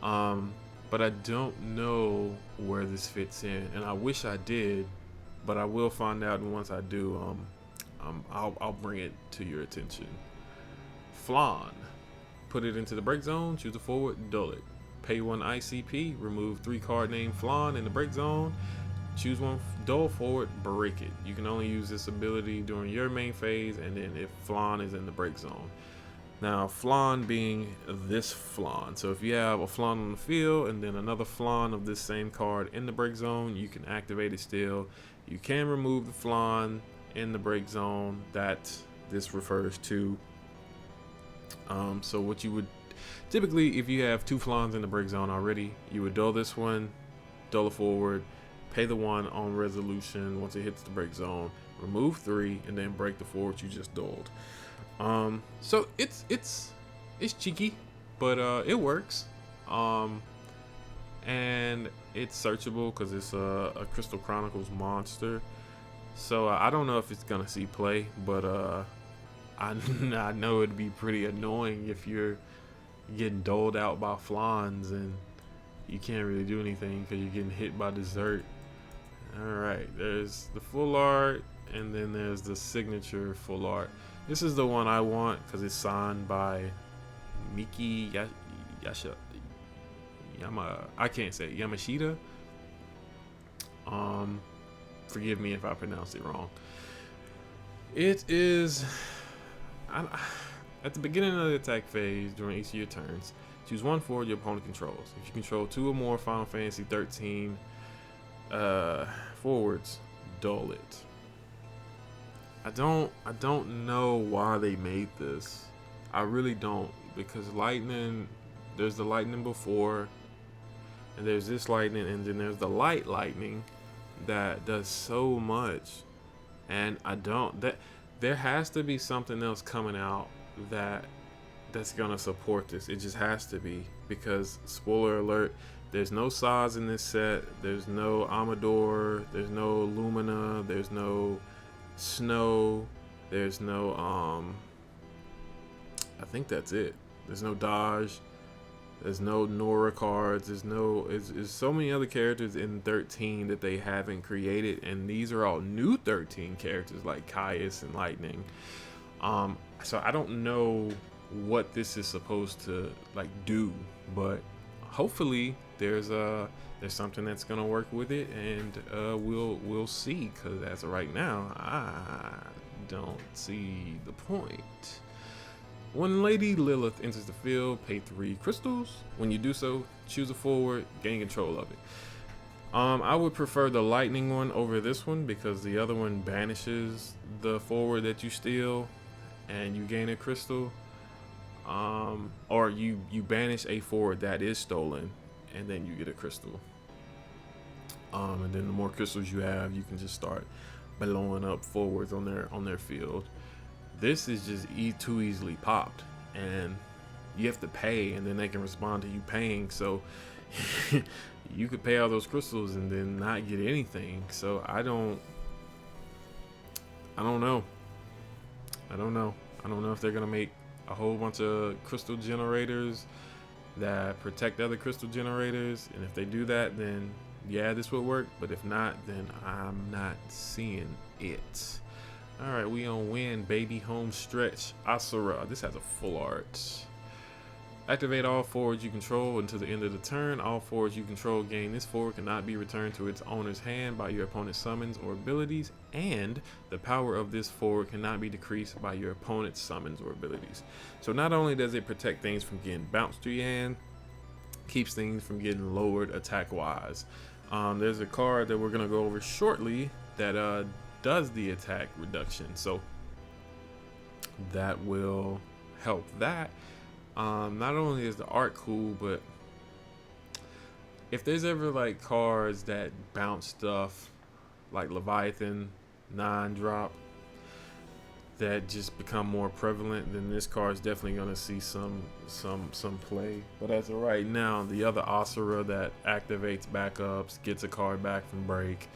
But I don't know where this fits in, and I wish I did, but I will find out, and once I do, I'll bring it to your attention. Flan. Put it into the break zone, choose a forward, dull it. Pay 1 ICP, remove 3 card named Flan in the break zone, choose 1 dull forward, break it. You can only use this ability during your main phase and then if Flan is in the break zone. Now, Flan being this Flan. So if you have a Flan on the field and then another Flan of this same card in the break zone, you can activate it still. You can remove the Flan in the break zone that this refers to. So what you would typically, if you have 2 Flans in the break zone already, you would dull this one, dull it forward, pay the 1 on resolution once it hits the break zone, remove 3, and then break the forward you just dulled. So it's cheeky, but it works. And it's searchable because it's a Crystal Chronicles monster. So I don't know if it's gonna see play, but I know it'd be pretty annoying if you're getting doled out by Flans and you can't really do anything because you're getting hit by dessert. Alright, there's the full art, and then there's the signature full art. This is the one I want because it's signed by Miki Yasha I can't say it, Yamashita. Forgive me if I pronounce it wrong. It is at the beginning of the attack phase during each of your turns, choose one forward your opponent controls. If you control 2 or more Final Fantasy 13 forwards, dull it. I don't know why they made this. I really don't, because lightning, there's the lightning before, and there's this lightning, and then there's the light lightning that does so much, and there has to be something else coming out that's gonna support this. It just has to be, because spoiler alert, there's no Saz in this set, there's no Amador, there's no Lumina, there's no Snow, there's no I think that's it. There's no Dodge, there's no Nora cards, there's so many other characters in 13 that they haven't created, and these are all new 13 characters like Caius and Lightning. So I don't know what this is supposed to like do, but hopefully there's something that's gonna work with it, and we'll see, because as of right now I don't see the point. When Lady Lilith enters the field, pay 3 crystals. When you do so, choose a forward, gain control of it. I would prefer the lightning one over this one, because the other one banishes the forward that you steal and you gain a crystal. Or you banish a forward that is stolen and then you get a crystal. And then the more crystals you have, you can just start blowing up forwards on their field. This is just too easily popped, and you have to pay, and then they can respond to you paying. So you could pay all those crystals and then not get anything. So I don't know if they're gonna make a whole bunch of crystal generators that protect other crystal generators, and if they do that, then yeah, this would work. But if not, then I'm not seeing it. All right, we on win, baby. Home stretch. Asura. This has a full art. Activate all forwards you control until the end of the turn. All forwards you control gain this forward cannot be returned to its owner's hand by your opponent's summons or abilities, and the power of this forward cannot be decreased by your opponent's summons or abilities. So not only does it protect things from getting bounced to your hand, keeps things from getting lowered attack wise. There's a card that we're gonna go over shortly that does the attack reduction, so that will help that. Not only is the art cool, but if there's ever like cards that bounce stuff like Leviathan 9-drop that just become more prevalent, then this card is definitely going to see some play. But as of right now, the other Asura that activates backups, gets a card back from break,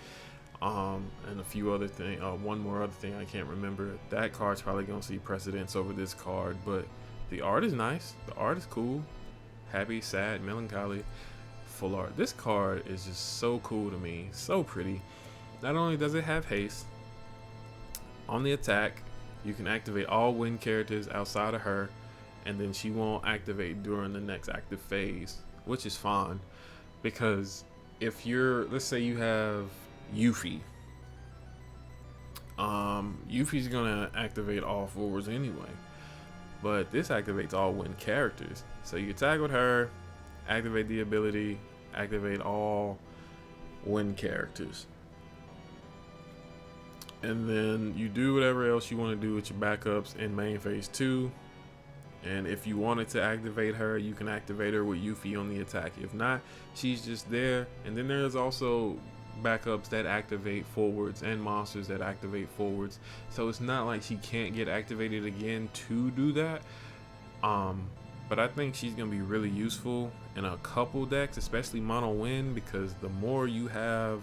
and a few other things, one more other thing I can't remember, that card's probably going to see precedence over this card. But the art is nice, the art is cool. Happy, sad, melancholy, full art. This card is just so cool to me, so pretty. Not only does it have haste, on the attack you can activate all wind characters outside of her, and then she won't activate during the next active phase, which is fine, because if you're, let's say you have Yuffie, Yuffie's gonna activate all forwards anyway, but this activates all wind characters. So you attack with her, activate the ability, activate all wind characters, and then you do whatever else you want to do with your backups in main phase 2. And if you wanted to activate her, you can activate her with Yuffie on the attack. If not, she's just there. And then there's also backups that activate forwards and monsters that activate forwards, so it's not like she can't get activated again to do that. But I think she's gonna be really useful in a couple decks, especially mono win, because the more you have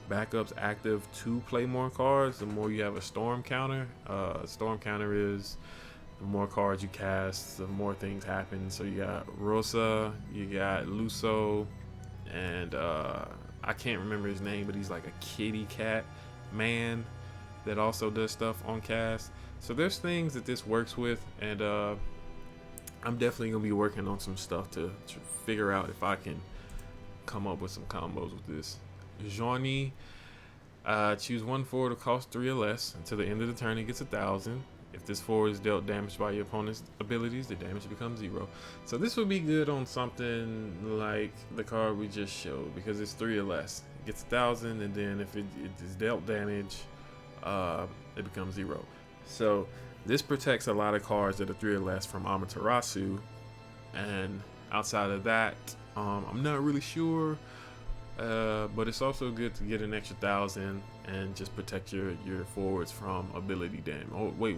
backups active to play more cards, the more you have a storm counter. Storm counter is the more cards you cast, the more things happen. So you got Rosa, you got Luso, and I can't remember his name, but he's like a kitty cat man that also does stuff on cast. So there's things that this works with, and I'm definitely gonna be working on some stuff to figure out if I can come up with some combos with this. Johnny, choose one forward to cost 3 or less. Until the end of the turn, it gets 1,000. If this forward is dealt damage by your opponent's abilities, the damage becomes 0. So this would be good on something like the card we just showed, because it's 3 or less. It gets 1,000, and then if it is dealt damage, it becomes 0. So this protects a lot of cards that are 3 or less from Amaterasu, and outside of that, I'm not really sure. But it's also good to get an extra 1,000 and just protect your forwards from ability damage. Oh, wait.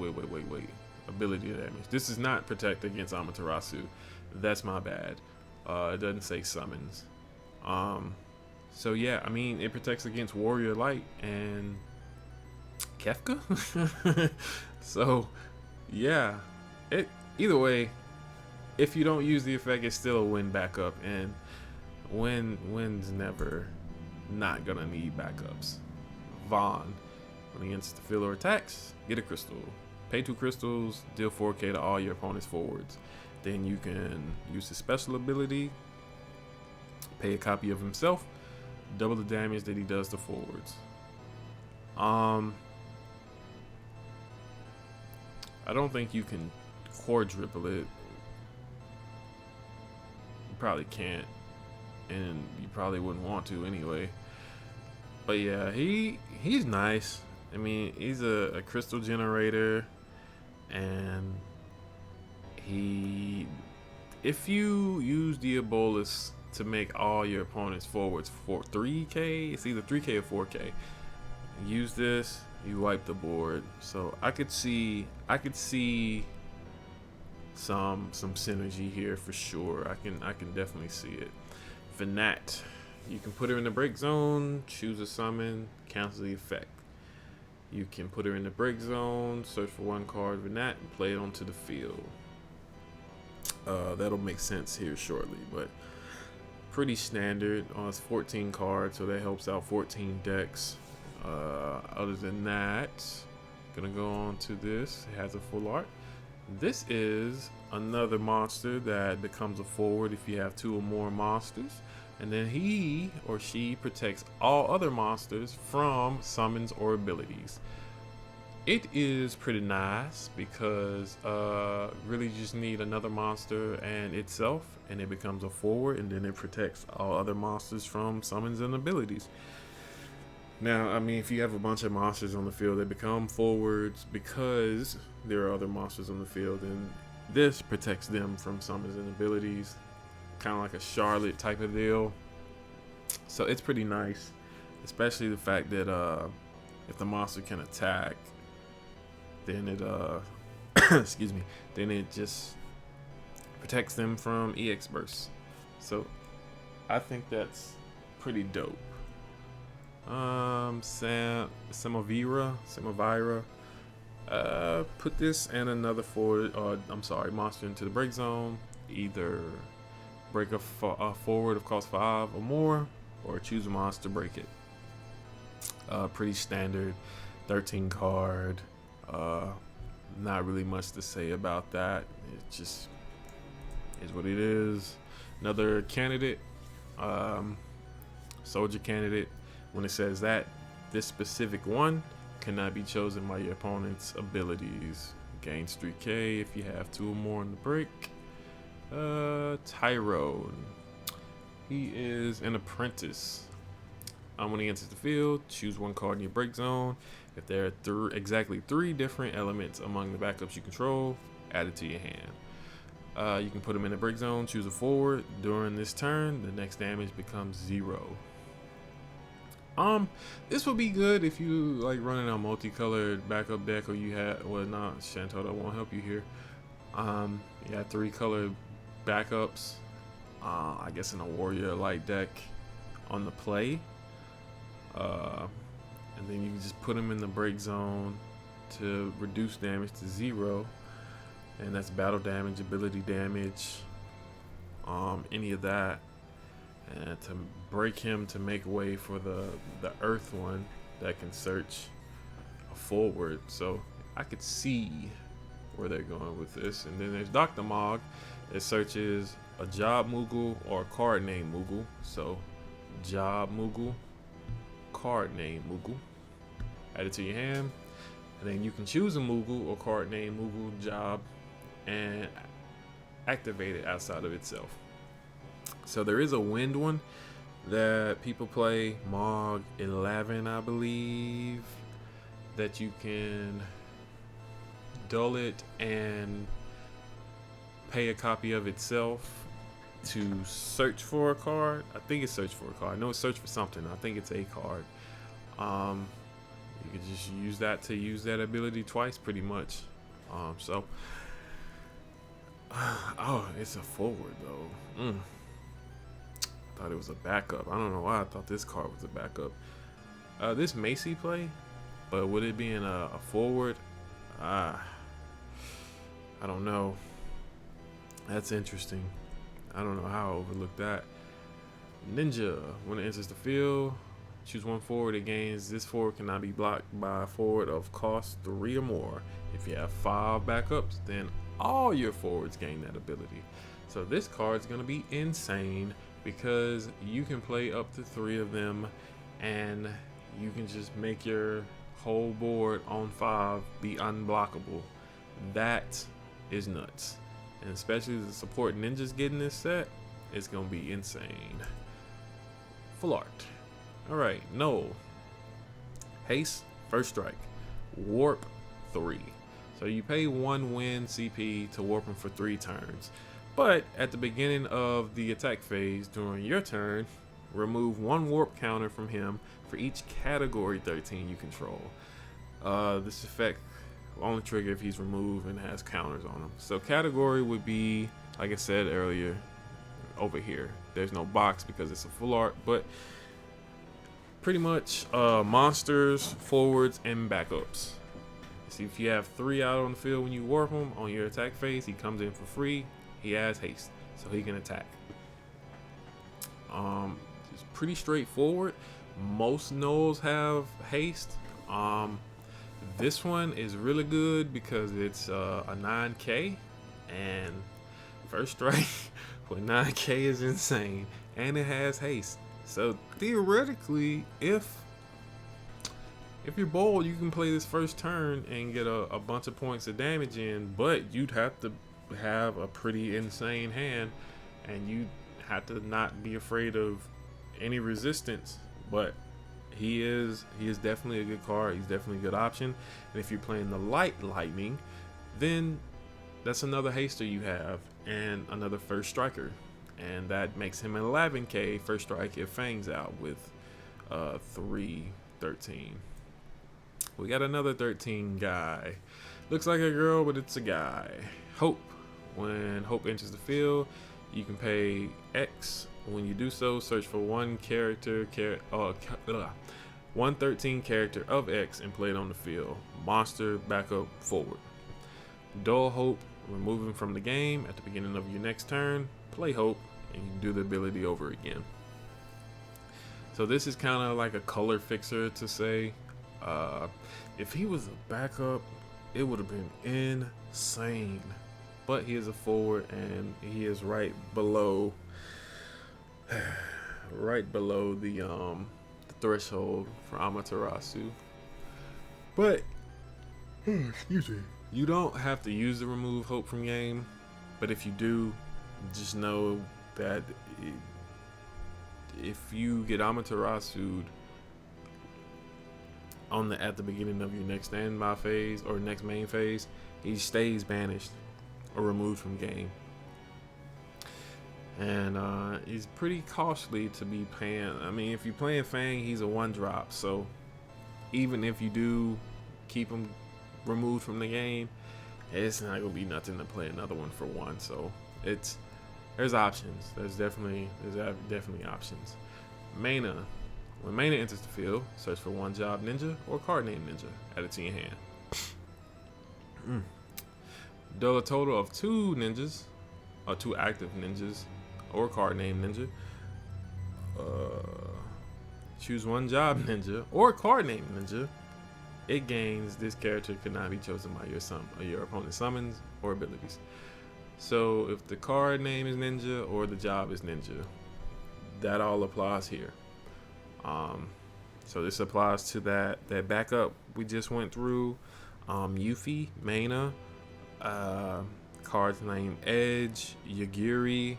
Ability damage. This is not protect against Amaterasu. That's my bad. It doesn't say summons. So yeah, I mean, it protects against Warrior Light and Kefka. So yeah, either way, if you don't use the effect, it's still a win backup, and win's never not gonna need backups. Vaughn, when he enters the field or attacks, get a crystal. Pay 2 crystals, deal 4k to all your opponent's forwards. Then you can use his special ability, pay a copy of himself, double the damage that he does to forwards. I don't think you can quadruple it. You probably can't, and you probably wouldn't want to anyway. But yeah, he's nice. I mean, he's a crystal generator, and if you use the Ebolus to make all your opponent's forwards for 3k, it's either 3k or 4k. Use this, you wipe the board. So I could see some synergy here for sure. I can definitely see it. Venat, you can put her in the break zone, choose a summon, cancel the effect. You can put her in the break zone, search for 1 card Venat, and play it onto the field. That'll make sense here shortly, but pretty standard. It's 14 cards, so that helps out 14 decks. Other than that, gonna go on to this. It has a full art. This is another monster that becomes a forward if you have 2 or more monsters, and then he or she protects all other monsters from summons or abilities. It is pretty nice because really you just need another monster and itself, and it becomes a forward, and then it protects all other monsters from summons and abilities. Now, I mean, if you have a bunch of monsters on the field that become forwards because there are other monsters on the field, then this protects them from summons and abilities, kind of like a Charlotte type of deal. So it's pretty nice, especially the fact that if the monster can attack, then it excuse me, then it just protects them from EX bursts. So I think that's pretty dope. Samavira, put this and another monster into the break zone. Either break a forward of cost 5 or more, or choose a monster, break it. Pretty standard, 13 card. Not really much to say about that. It just is what it is. Another candidate, soldier candidate. When it says that this specific one cannot be chosen by your opponent's abilities, gains 3k if you have 2 or more in the break. Tyrone, he is an apprentice. When he enters the field, choose 1 card in your break zone. If there are exactly 3 different elements among the backups you control, add it to your hand. You can put him in the break zone, choose a forward. During this turn, the next damage becomes 0. This would be good if you like running a multicolored backup deck, or you had, well, not Shanto, that won't help you here. You had 3 colored backups, I guess in a warrior light deck on the play, and then you can just put them in the break zone to reduce damage to 0, and that's battle damage, ability damage, any of that. and to break him to make way for the Earth one that can search forward. So I could see where they're going with this. And then there's Dr. Mog that searches a job Moogle or a card name Moogle. So job Moogle, card name Moogle. Add it to your hand, and then you can choose a Moogle or card name Moogle job and activate it outside of itself. So there is a wind one that people play, Mog 11, I believe, that you can dull it and pay a copy of itself to search for a card. I think it's search for a card. I know it's search for something. I think it's a card. You could just use that to use that ability twice, pretty much. Oh, it's a forward though. Thought it was a backup. I don't know why I thought this card was a backup. This Macy play, but would it be in a forward? I don't know. That's interesting. I don't know how I overlooked that. Ninja, when it enters the field, choose one forward. It gains this forward cannot be blocked by a forward of cost 3 or more. If you have 5 backups, then all your forwards gain that ability. So this card's gonna be insane because you can play up to 3 of them, and you can just make your whole board on 5 be unblockable. That is nuts. And especially the support ninjas getting this set, it's gonna be insane. Full art. Alright, no. Haste, first strike. Warp 3. So you pay 1 win CP to warp him for 3 turns. But at the beginning of the attack phase during your turn, remove 1 warp counter from him for each category 13 you control. This effect will only trigger if he's removed and has counters on him. So category would be, like I said earlier, over here. There's no box because it's a full art, but pretty much monsters, forwards, and backups. See, if you have 3 out on the field when you warp him on your attack phase, he comes in for free. He has haste, so he can attack. It's pretty straightforward. Most nulls have haste. This one is really good because it's a 9k, and first strike with 9k is insane, and it has haste. So theoretically, if you're bold, you can play this first turn and get a bunch of points of damage in, but you'd have to have a pretty insane hand, and you have to not be afraid of any resistance. But he is definitely a good card. He's definitely a good option. And if you're playing the light lightning, then that's another haster you have and another first striker, and that makes him an 11k first strike if Fang's out with 313. We got another 13 guy. Looks like a girl, but it's a guy. Hope. When Hope enters the field, you can pay X. When you do so, search for 1 13 character of X and play it on the field. Monster, backup, forward. Dull Hope. Remove him from the game at the beginning of your next turn. Play Hope, and you can do the ability over again. So this is kind of like a color fixer to say. If he was a backup, it would have been insane. But he is a forward, and he is right below the threshold for Amaterasu. But excuse me, you don't have to use the remove Hope from game, but if you do, just know that if you get Amaterasu'd at the beginning of your next standby phase or next main phase, he stays banished or removed from game. And he's pretty costly to be paying. I mean, if you're playing Fang, he's a 1-drop, so even if you do keep him removed from the game, it's not gonna be nothing to play another one for 1. So there's options. There's definitely options. Mana. When Mana enters the field, search for 1 job ninja or card name ninja. Add it to your hand. Dull a total of 2 ninjas, or 2 active ninjas, or card name ninja. choose one job ninja or card name ninja. It gains this character cannot be chosen by your opponent's summons or abilities. So if the card name is ninja or the job is ninja, that all applies here. So this applies to that backup we just went through. Yuffie, Mana, cards named Edge, Yagiri,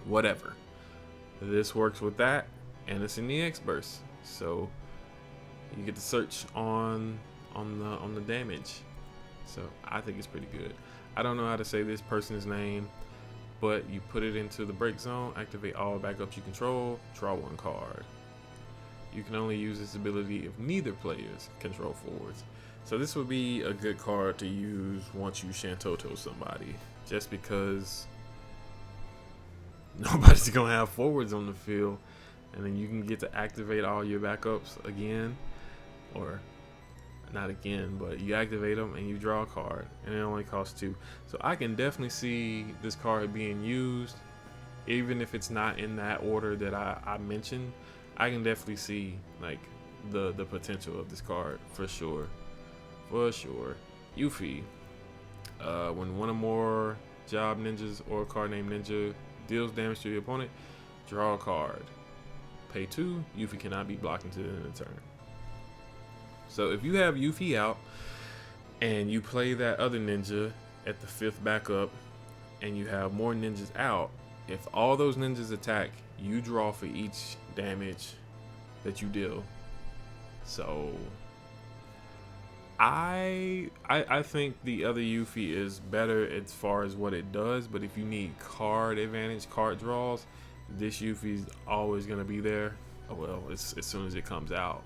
whatever. This works with that, and it's in the X burst. So you get to search on the damage. So I think it's pretty good. I don't know how to say this person's name, but you put it into the break zone, activate all backups you control, draw one card. You can only use this ability if neither players control forwards. So this would be a good card to use once you Shantoto somebody, just because nobody's gonna have forwards on the field, and then you can get to activate all your backups again, or not again, but you activate them and you draw a card, and it only costs 2. So I can definitely see this card being used, even if it's not in that order that I mentioned. I can definitely see like the potential of this card for sure. Yuffie, when one or more job ninjas or card name ninja deals damage to your opponent, draw a card. Pay 2. Yuffie cannot be blocked until the end of the turn. So if you have Yuffie out and you play that other ninja at the 5th backup and you have more ninjas out, if all those ninjas attack, you draw for each damage that you deal. So I think the other Yuffie is better as far as what it does, but if you need card advantage, card draws, this Yuffie's always gonna be there. Oh well, as soon as it comes out.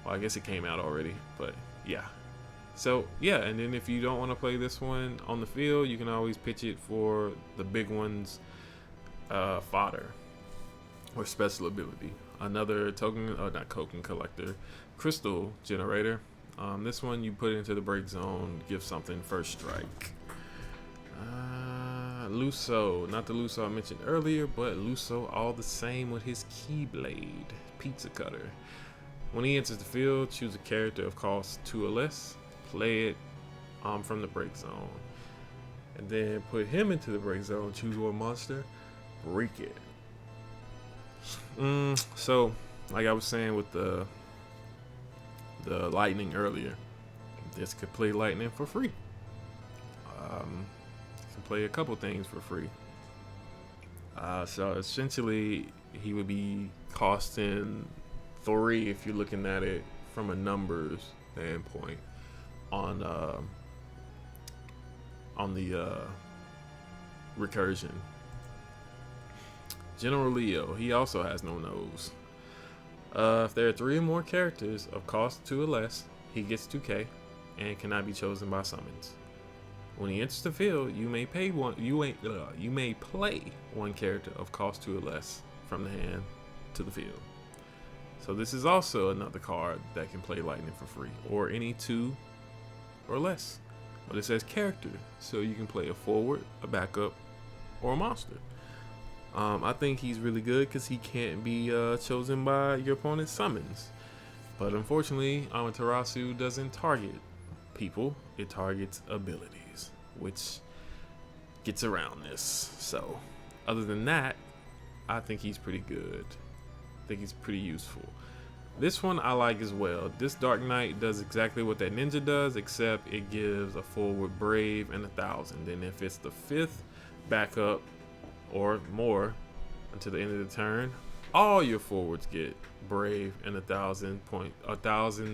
Well, I guess it came out already, but yeah. So yeah, and then if you don't want to play this one on the field, you can always pitch it for the big one's fodder or special ability. Another token, not token collector, crystal generator. This one you put into the break zone, give something first strike. Luso, not the Luso I mentioned earlier, but Luso all the same with his Keyblade, Pizza Cutter. When he enters the field, choose a character of cost 2 or less, play it from the break zone, and then put him into the break zone, choose one monster, break it. So, like I was saying with the lightning earlier, this could play lightning for free. Can play a couple things for free. So essentially, he would be costing 3 if you're looking at it from a numbers standpoint on the recursion. General Leo, he also has no nose. If there are 3 or more characters of cost 2 or less, he gets 2k and cannot be chosen by summons. When he enters the field, you may play one character of cost 2 or less from the hand to the field. So this is also another card that can play lightning for free, or any 2 or less. But it says character, so you can play a forward, a backup, or a monster. I think he's really good because he can't be chosen by your opponent's summons. But unfortunately, Amaterasu doesn't target people, it targets abilities, which gets around this. So other than that, I think he's pretty good. I think he's pretty useful. This one I like as well. This Dark Knight does exactly what that ninja does, except it gives a forward brave and 1,000. Then if it's the 5th backup or more until the end of the turn, all your forwards get brave and 1,000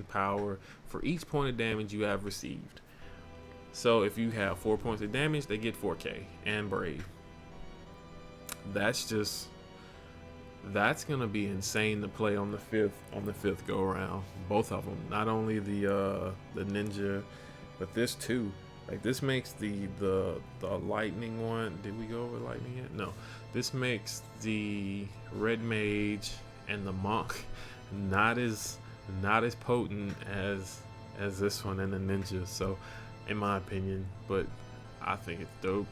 power for each point of damage you have received. So if you have 4 points of damage, they get 4k and brave. That's gonna be insane to play on the fifth go around. Both of them, not only the ninja, but this too. Like this makes the lightning one. Did we go over lightning yet? No. This makes the red mage and the monk not as potent as this one and the ninja. So, in my opinion, but I think it's dope.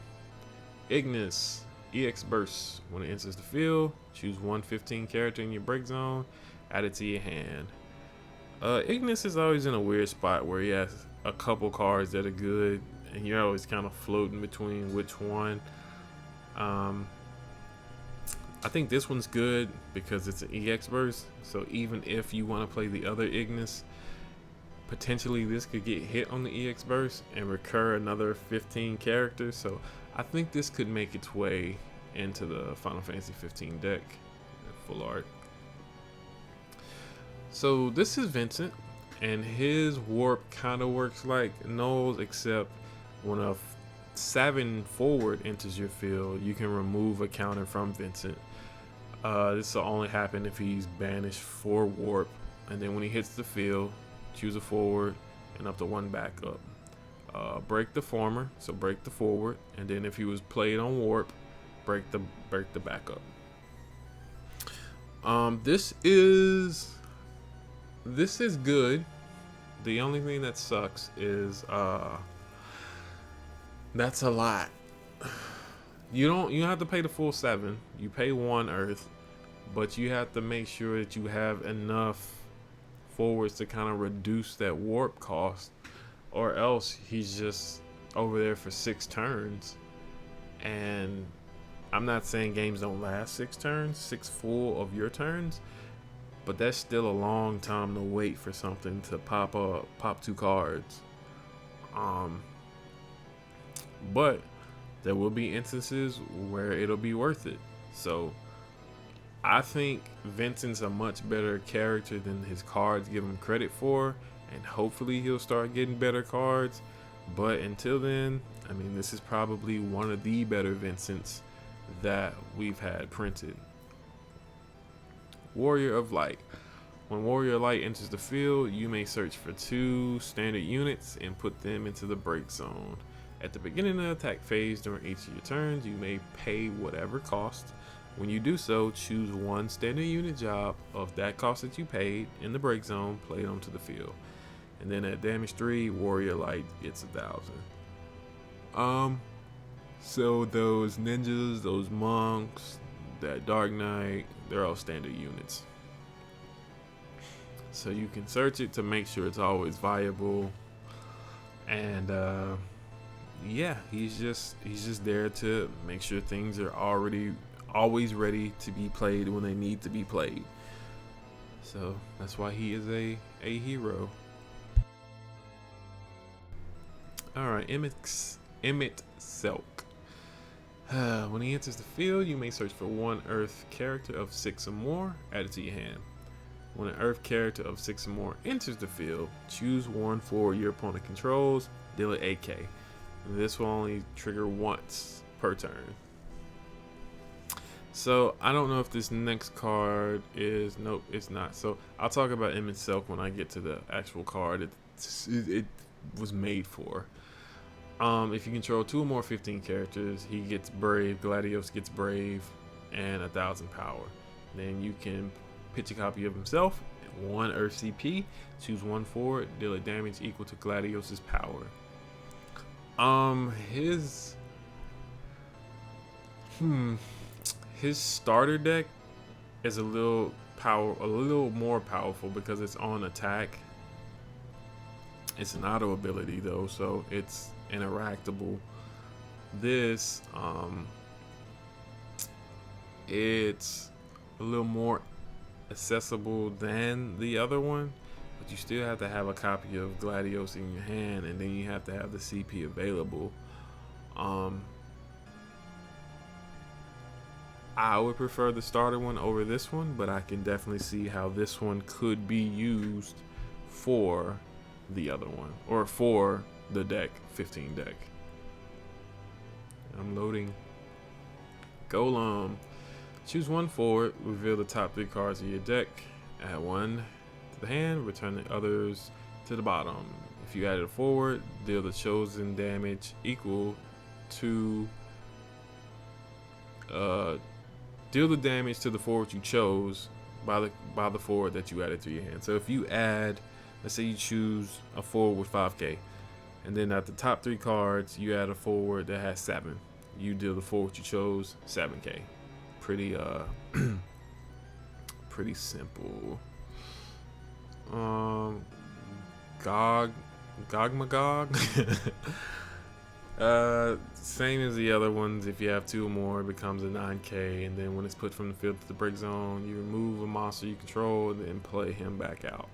Ignis. EX Burst. When it enters the field, choose one 15 character in your break zone, add it to your hand. Ignis is always in a weird spot where he has a couple cards that are good, and you're always kind of floating between which one. I think this one's good because it's an EX Burst, so even if you want to play the other Ignis, potentially this could get hit on the EX Burst and recur another 15 characters. So I think this could make its way into the Final Fantasy 15 deck. Full art. So this is Vincent, and his warp kind of works like Noel's, except when a 7 forward enters your field, you can remove a counter from Vincent. This will only happen if he's banished for warp, and then when he hits the field, choose a forward and up to 1 backup. Break the former, so break the forward, and then if he was played on warp, break the backup. This is good. The only thing that sucks is that's a lot. You don't have to pay the full 7. You pay 1 earth, but you have to make sure that you have enough forwards to kind of reduce that warp cost, or else he's just over there for 6 turns. And I'm not saying games don't last 6 turns, 6 full of your turns, but that's still a long time to wait for something to pop 2 cards. But there will be instances where it'll be worth it. So I think Vincent's a much better character than his cards give him credit for, and hopefully he'll start getting better cards. But until then, I mean, this is probably one of the better Vincents that we've had printed. Warrior of Light. When Warrior of Light enters the field, you may search for 2 standard units and put them into the break zone. At the beginning of the attack phase during each of your turns, you may pay whatever cost. When you do so, choose 1 standard unit job of that cost that you paid in the break zone, play it onto the field. And then at damage 3, Warrior Light gets 1,000. So those ninjas, those monks, that Dark Knight, they're all standard units. So you can search it to make sure it's always viable. And yeah, he's just there to make sure things are always ready to be played when they need to be played. So that's why he is a hero. Alright, Emmett Selk. When he enters the field, you may search for 1 Earth character of 6 or more, add it to your hand. When an Earth character of 6 or more enters the field, choose 1 forward your opponent controls, deal it AK. This will only trigger once per turn. So I don't know if this next card is, nope, it's not. So I'll talk about Emmett Selk when I get to the actual card it was made for. If you control 2 or more 15 characters, he gets Brave, Gladios gets Brave, and 1,000 power. Then you can pitch a copy of himself, 1 Earth CP, choose 1 forward, deal a damage equal to Gladios' power. His starter deck is a little more powerful because it's on attack. It's an auto ability though, so it's interactable. This it's a little more accessible than the other one, but you still have to have a copy of Gladios in your hand, and then you have to have the CP available. I would prefer the starter one over this one, but I can definitely see how this one could be used for the other one, or for the deck 15 deck. I'm loading. Golem. Choose 1 forward, reveal the top 3 cards of your deck, add 1 to the hand, return the others to the bottom. If you added a forward, deal the chosen damage equal to deal the damage to the forward you chose by the forward that you added to your hand. So if you add, let's say you choose a forward with 5k, and then at the top 3 cards you add a forward that has 7. you deal the forward you chose, 7k. Pretty pretty simple. Gog Magog. Same as the other ones. If you have 2 or more, it becomes a 9k, and then when it's put from the field to the break zone, you remove a monster you control and then play him back out.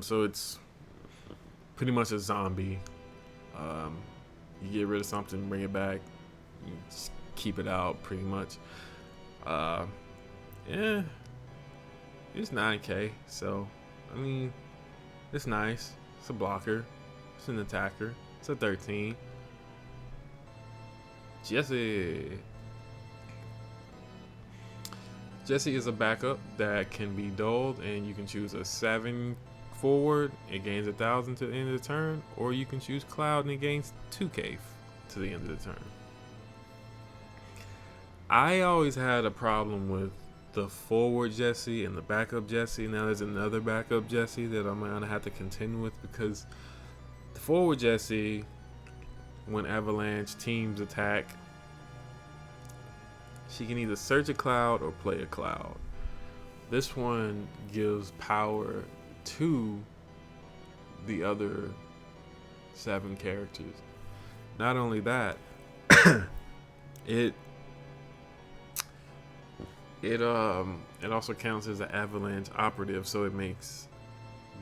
So it's pretty much a zombie. You get rid of something, bring it back, you just keep it out pretty much. Yeah, it's 9k, so I mean, it's nice. It's a blocker, it's an attacker, it's a 13. Jesse is a backup that can be dulled, and you can choose a 7 forward. It gains 1,000 to the end of the turn, or you can choose Cloud and it gains 2k to the end of the turn. I always had a problem with the forward Jesse and the backup Jesse. Now there's another backup Jesse that I'm gonna have to contend with, because the forward Jesse, when Avalanche teams attack, she can either search a cloud or play a cloud. This one gives power to the other 7 characters. Not only that, it also counts as an Avalanche operative, so it makes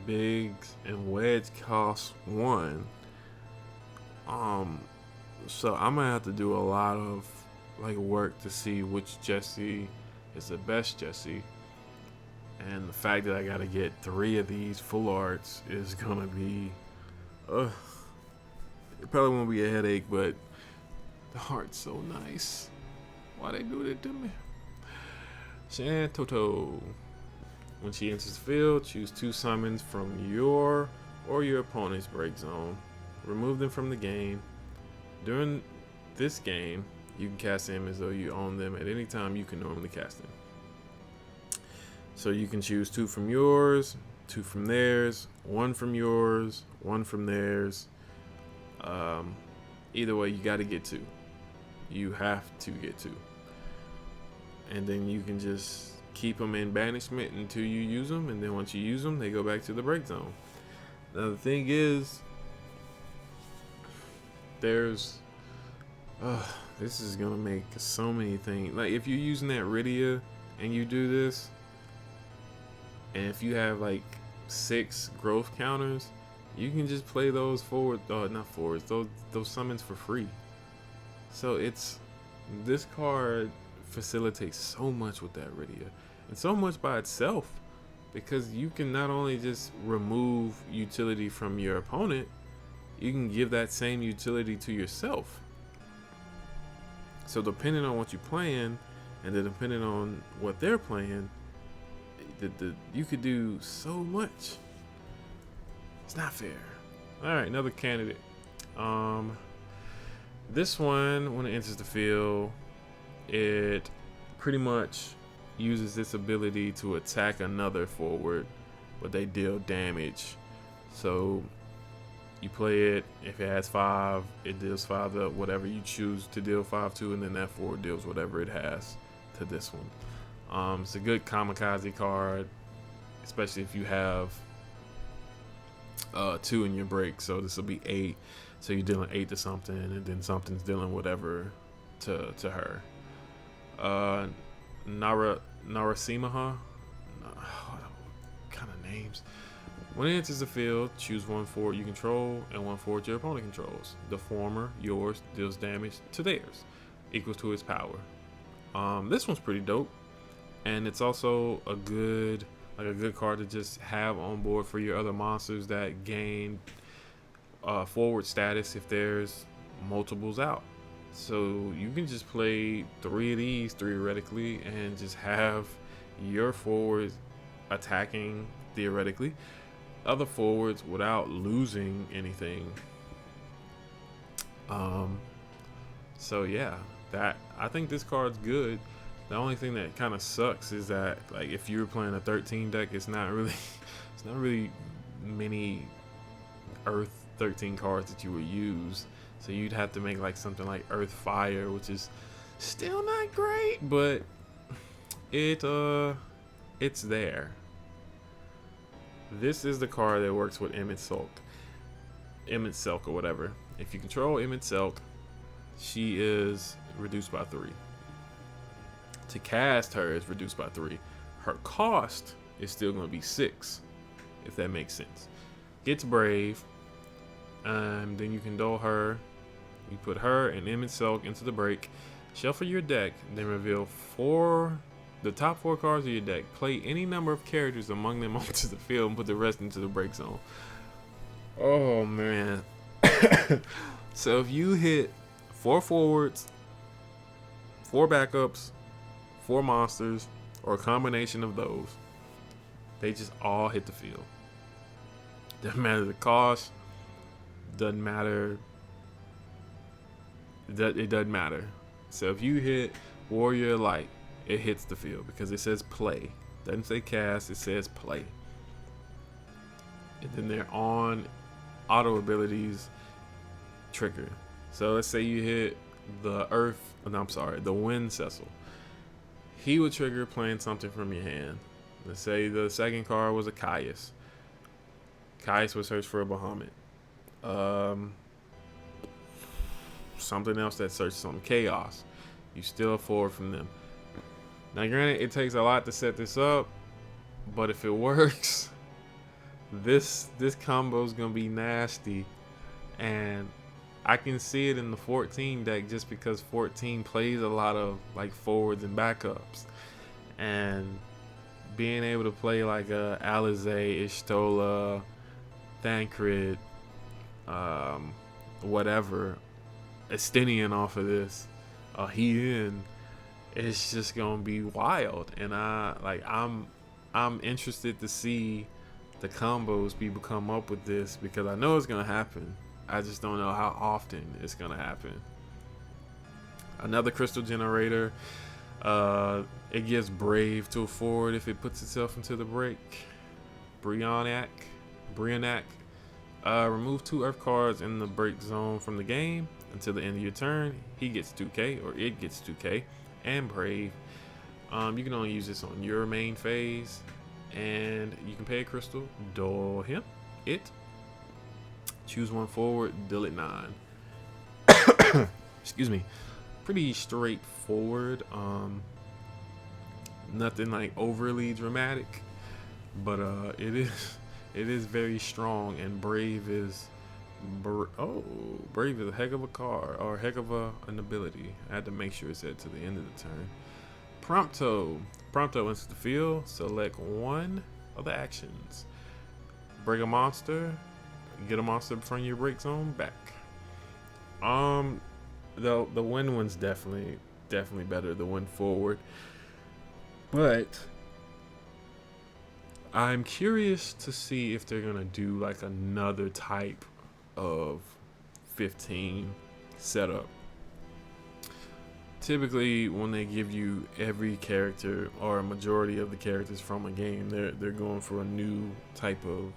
Biggs and Wedge cost 1. So I'm gonna have to do a lot of work to see which Jesse is the best Jesse. And the fact that I gotta get 3 of these full arts is gonna be, it probably won't be a headache, but the art's so nice. Why they do that to me? Shantoto. When she enters the field, choose 2 summons from your or your opponent's break zone. Remove them from the game. During this game, you can cast them as though you own them at any time you can normally cast them. So you can choose 2 from yours, 2 from theirs, 1 from yours, 1 from theirs. Either way, you got to get 2. You have to get 2. And then you can just keep them in banishment until you use them, and then once you use them, they go back to the break zone. Now the thing is, there's this is gonna make so many things. Like if you're using that Rydia and you do this, and if you have 6 growth counters, you can just play those those summons for free. So this card facilitates so much with that Rydia, and so much by itself, because you can not only just remove utility from your opponent, you can give that same utility to yourself. So depending on what you're playing, and then depending on what they're playing, you could do so much. It's not fair. All right, another candidate. This one, when it enters the field, it pretty much uses this ability to attack another forward, but they deal damage. So you play it. If it has 5, it deals 5 to whatever you choose to deal 5 to, and then that forward deals whatever it has to this one. It's a good kamikaze card, especially if you have 2 in your break. So this will be 8. So you're dealing 8 to something, and then something's dealing whatever to her. Narasimaha. What kind of names? When it enters the field, choose 1 forward you control and 1 forward your opponent controls. The former, yours, deals damage to theirs, equals to its power. This one's pretty dope, and it's also a good card to just have on board for your other monsters that gain forward status if there's multiples out. So you can just play 3 of these theoretically and just have your forwards attacking theoretically other forwards without losing anything. So yeah, I think this card's good. The only thing that kind of sucks is that if you were playing a 13 deck, it's not really many Earth 13 cards that you would use. So you'd have to make like something like Earth Fire, which is still not great, but it's there. This is the card that works with Emmett Silk or whatever. If you control Emmett Silk, she is reduced by 3. To cast her is reduced by 3. Her cost is still going to be 6, if that makes sense. Gets Brave, then you can duel her. You put her and Emmett Silk into the break. Shuffle your deck, then reveal the top 4 cards of your deck. Play any number of characters among them onto the field and put the rest into the break zone. Oh man. So if you hit 4 forwards, 4 backups, 4 monsters, or a combination of those, they just all hit the field. Doesn't matter the cost. Doesn't matter. It doesn't matter. So if you hit Warrior Light, it hits the field because it says play. Doesn't say cast, it says play. And then they're on auto abilities trigger. So let's say you hit the Wind Cecil. He would trigger playing something from your hand. Let's say the second card was a Caius. Caius would search for a Bahamut. Something else that searches some Chaos. You steal forward from them. Now granted, it takes a lot to set this up, but if it works, this combo is gonna be nasty. And I can see it in the 14 deck just because 14 plays a lot of like forwards and backups, and being able to play like a Alizé, Ishtola, Thancred, whatever, Estinian off of this, Heian, it's just gonna be wild. And I'm interested to see the combos people come up with this because I know it's gonna happen. I just don't know how often it's gonna happen. Another crystal generator. It gives Brave to a forward if it puts itself into the break. Brionac. Remove 2 Earth cards in the break zone from the game until the end of your turn. He gets 2k, or it gets 2k, and Brave. You can only use this on your main phase, and you can pay a crystal, duel him, choose 1 forward, deal it 9. Excuse me. Pretty straightforward. Nothing like overly dramatic, but it is very strong. And Brave is Brave is a heck of a card, or a heck of an ability. I had to make sure it said to the end of the turn. Prompto enters the field. Select 1 of the actions. Break a monster. Get a monster from your break zone back. The Wind one's definitely better. The Wind forward, but I'm curious to see if they're gonna do like another type of 15 setup. Typically, when they give you every character or a majority of the characters from a game, they're going for a new type of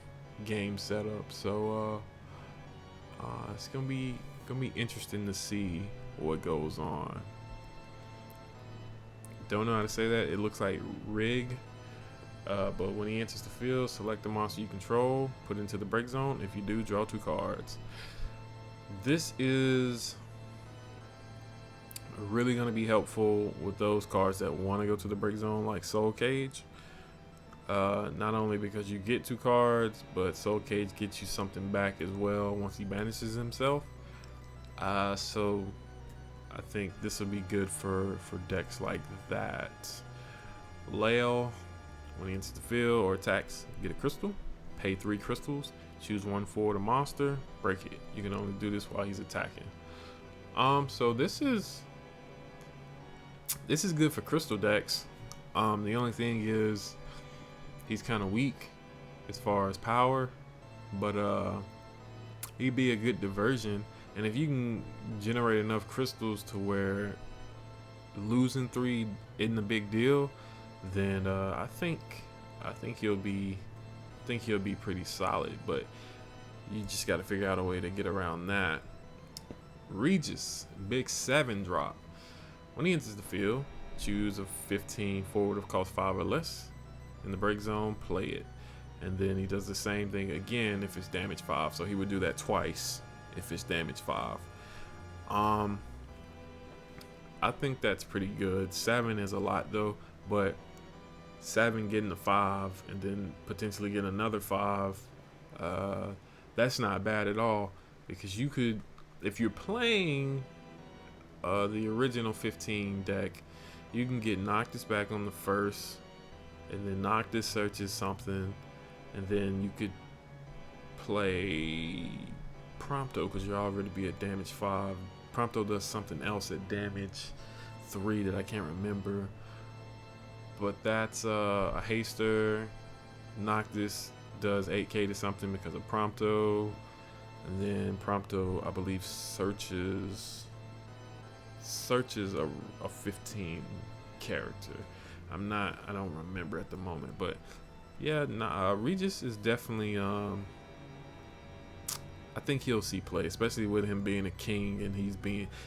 game setup. So it's gonna be interesting to see what goes on. Don't know how to say that. It looks like Rig. But when he enters the field, select the monster you control, put it into the break zone. If you do, draw 2 cards. This is really going to be helpful with those cards that want to go to the break zone, like Soul Cage. Not only because you get 2 cards, but Soul Cage gets you something back as well once he banishes himself. So I think this will be good for decks like that. Lael, when he enters the field or attacks, get a crystal, pay 3 crystals, choose 1 forward a monster, break it. You can only do this while he's attacking. So this is good for crystal decks. The only thing is he's kind of weak as far as power, but he'd be a good diversion. And if you can generate enough crystals to where losing 3 isn't a big deal, then I think he'll be pretty solid. But you just got to figure out a way to get around that. Regis, big 7 drop. When he enters the field, choose a 15 forward of cost 5 or less. In the break zone, play it. And then he does the same thing again if it's damage 5. So he would do that twice if it's damage 5. I think that's pretty good. 7 is a lot though, but 7 getting a 5 and then potentially get another 5, that's not bad at all, because you could, if you're playing the original 15 deck, you can get Noctis back on the first, and then Noctis searches something, and then you could play Prompto because you'll already be at damage 5. Prompto does something else at damage 3 that I can't remember, but that's a haster. Noctis does 8k to something because of Prompto, and then Prompto, I believe, searches a 15 character. I don't remember at the moment, but yeah, Regis is definitely I think he'll see play, especially with him being a king and he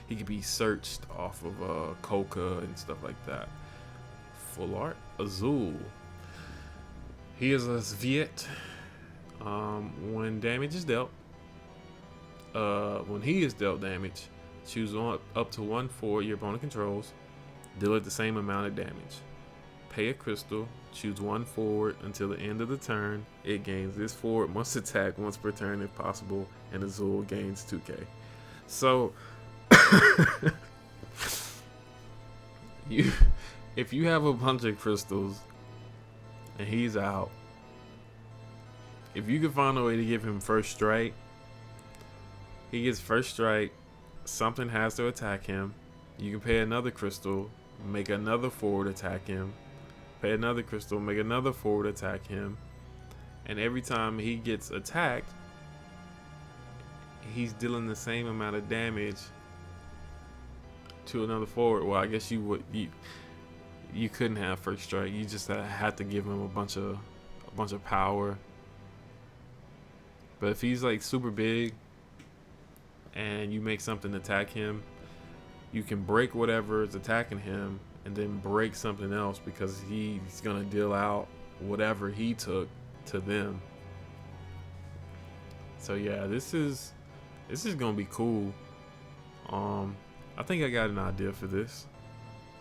could be searched off of Coca and stuff like that. Full art Azul. He is a Sviet. When damage is dealt, when he is dealt damage, choose up to 1 forward your opponent controls, deal it the same amount of damage. Pay a crystal, choose 1 forward until the end of the turn. It gains this forward must attack once per turn if possible, and Azul gains 2k. So if you have a bunch of crystals and he's out, if you can find a way to give him first strike, he gets first strike, something has to attack him. You can pay another crystal, make another forward attack him. Pay another crystal, make another forward attack him. And every time he gets attacked, he's dealing the same amount of damage to another forward. Well, I guess you couldn't have first strike. You just had to give him a bunch of power. But if he's like super big and you make something attack him, you can break whatever is attacking him and then break something else, because he's gonna deal out whatever he took to them. So yeah, this is gonna be cool. I think I got an idea for this.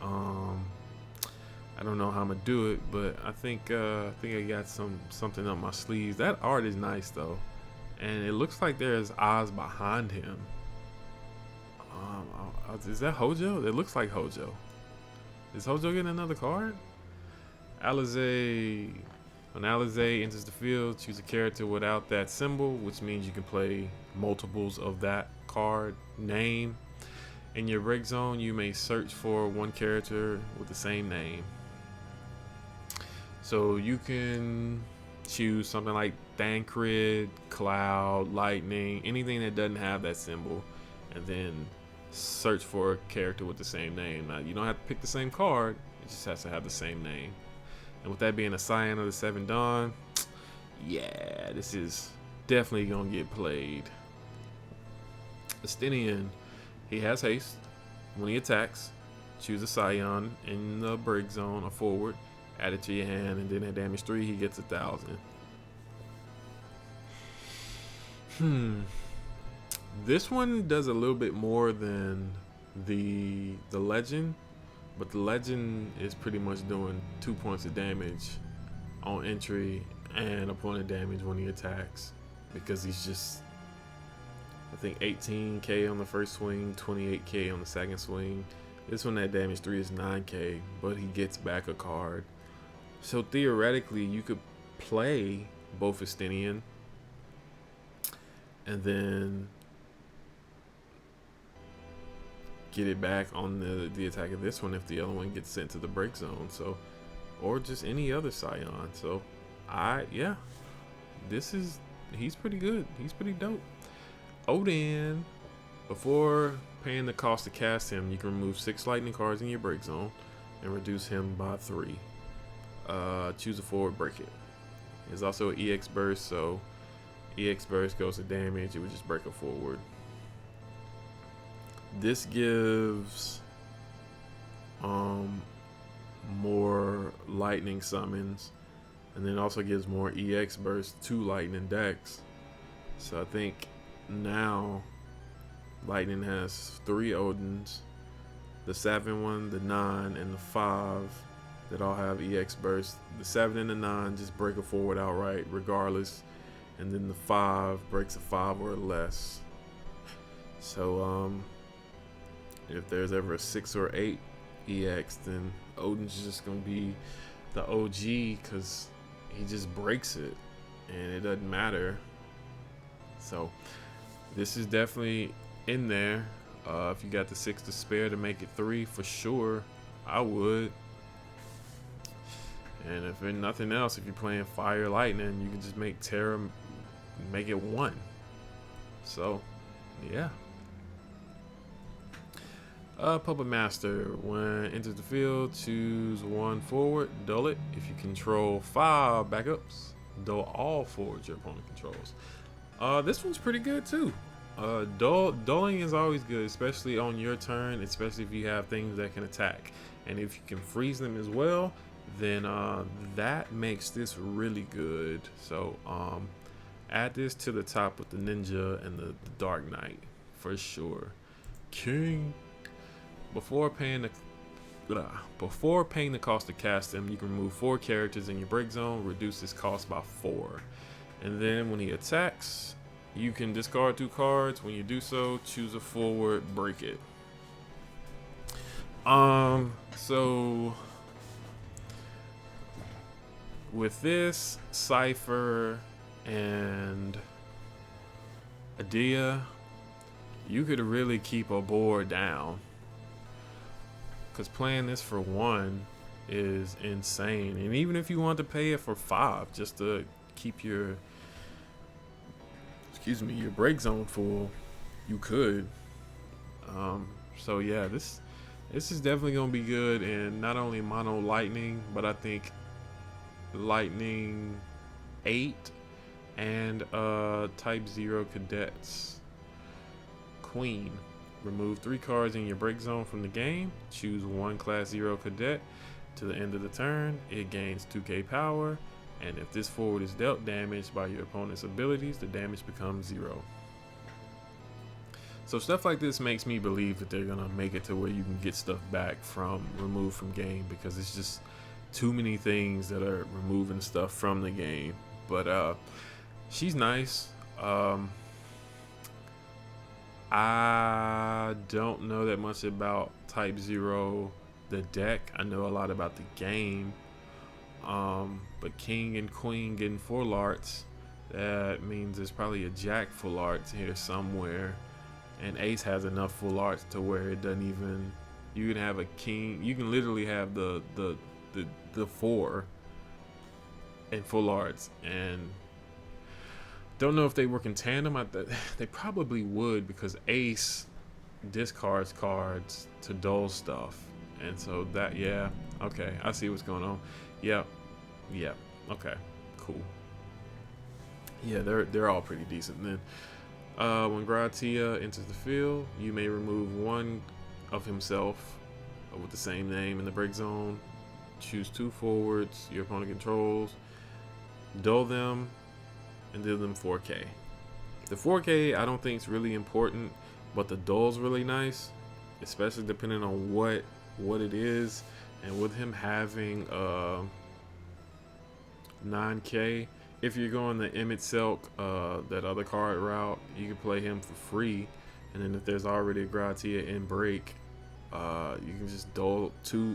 I don't know how I'm gonna do it, but I think I got something up my sleeves. That art is nice though, and it looks like there's eyes behind him. Is that Hojo? It looks like Hojo. Is Hojo getting another card? Alize. When Alize enters the field, choose a character without that symbol, which means you can play multiples of that card name. In your break zone, you may search for one character with the same name. So you can choose something like Thancred, Cloud, Lightning, anything that doesn't have that symbol, and then search for a character with the same name. Now, you don't have to pick the same card, it just has to have the same name. And with that being a Scion of the Seven Dawn, yeah, this is definitely gonna get played. Estinian, he has haste. When he attacks, choose a Scion in the break zone, a forward, add it to your hand, and then at damage 3, he gets 1,000. This one does a little bit more than the legend, but the legend is pretty much doing 2 points of damage on entry and opponent damage when he attacks, because he's just, I think, 18k on the first swing, 28k on the second swing. This one at damage 3 is 9k, but he gets back a card. So theoretically, you could play both Estinian and then get it back on the attack of this one if the other one gets sent to the break zone. So, or just any other Scion. So yeah, he's pretty good. He's pretty dope. Odin, before paying the cost to cast him, you can remove 6 lightning cards in your break zone and reduce him by 3. Choose a forward, break it. There's also an EX burst, so EX burst goes to damage, it would just break a forward. This gives more lightning summons, and then also gives more EX burst to lightning decks. So I think now lightning has 3 Odins, the 7 one, the 9, and the 5 that all have EX burst. The 7 and the 9 just break a forward outright regardless, and then the 5 breaks a 5 or less. So if there's ever a 6 or 8 EX, then Odin's just gonna be the OG because he just breaks it and it doesn't matter. So this is definitely in there. If you got the 6 to spare to make it 3, for sure I would. And if there's nothing else, if you're playing Fire Lightning, you can just make Terra, make it 1. So yeah. Puppet Master, when enters the field, choose 1 forward, dull it. If you control 5 backups, dull all forwards your opponent controls. This one's pretty good too. Dulling is always good, especially on your turn, especially if you have things that can attack. And if you can freeze them as well, then that makes this really good. So add this to the top with the Ninja and the Dark Knight for sure. King. Before paying the cost to cast him, you can remove 4 characters in your break zone, reduce this cost by 4. And then when he attacks, you can discard 2 cards. When you do so, choose a forward, break it. So with this, Cypher and Adia, you could really keep a board down. Because playing this for 1 is insane. And even if you want to pay it for 5 just to keep your your break zone full, you could. So yeah, this is definitely gonna be good. And not only mono lightning, but I think lightning 8 and type 0 cadets. Queen. Remove 3 cards in your break zone from the game. Choose 1 class 0 cadet. To the end of the turn, it gains 2k power. And if this forward is dealt damage by your opponent's abilities, the damage becomes 0. So stuff like this makes me believe that they're gonna make it to where you can get stuff back from removed from game, because it's just too many things that are removing stuff from the game. But she's nice. I don't know that much about Type 0, the deck. I know a lot about the game. But King and Queen getting full arts, that means there's probably a Jack full arts here somewhere. And Ace has enough full arts to where it doesn't even, you can have a King, you can literally have the 4 in full arts. And don't know if they work in tandem. They probably would, because Ace discards cards to dull stuff, and so that, yeah, okay, I see what's going on. Yeah, okay, cool. Yeah, they're all pretty decent. And then when Gratia enters the field, you may remove 1 of himself with the same name in the break zone. Choose 2 forwards your opponent controls, dull them, and deal them 4k. The 4k I don't think is really important, but the dull's really nice, especially depending on what it is. And with him having 9k, if you're going the Emmett Silk, that other card route, you can play him for free. And then if there's already a Gratia in break, you can just dull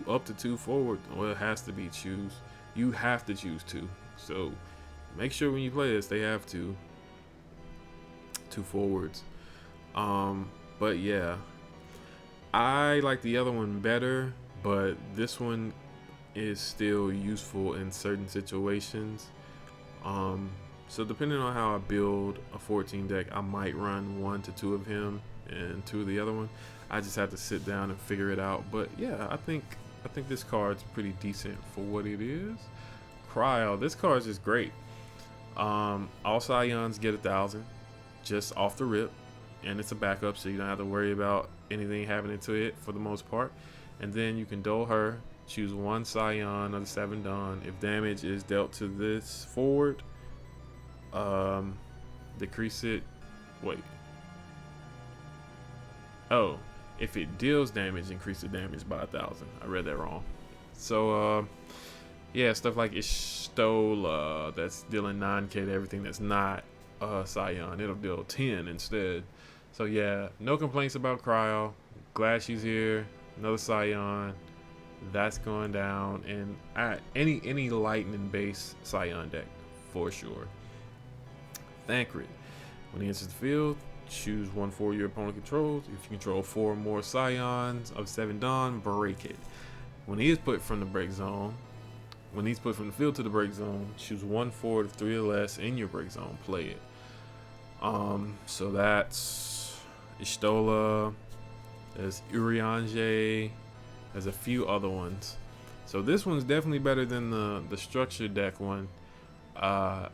up to 2 forward. Well, it has to be you have to choose 2. So make sure when you play this, they have 2 forwards. But yeah, I like the other one better, but this one is still useful in certain situations. So depending on how I build a 14 deck, I might run 1 to 2 of him and 2 of the other one. I just have to sit down and figure it out. But yeah, I think this card's pretty decent for what it is. Cryo, this card's just great. All Scions get 1,000 just off the rip, and it's a backup, so you don't have to worry about anything happening to it for the most part. And then you can dull her, choose one Scion of the 7 Dawn. If damage is dealt to this forward, decrease it. Wait. Oh, if it deals damage, increase the damage by 1,000. I read that wrong. So, yeah, stuff like Ishtola, that's dealing 9k to everything that's not Scion. It'll deal 10 instead. So yeah, no complaints about Cryo. Glad she's here. Another Scion. That's going down. And any lightning based Scion deck for sure. Thancred. When he enters the field, choose 1/4 your opponent controls. If you control 4 or more Scions of 7 Dawn, break it. When he is put from the break zone, when he's put from the field to the break zone, choose 1/4 of 3 or less in your break zone. Play it. So that's Ishtola. There's Urianger. There's a few other ones. So this one's definitely better than the structure deck one. I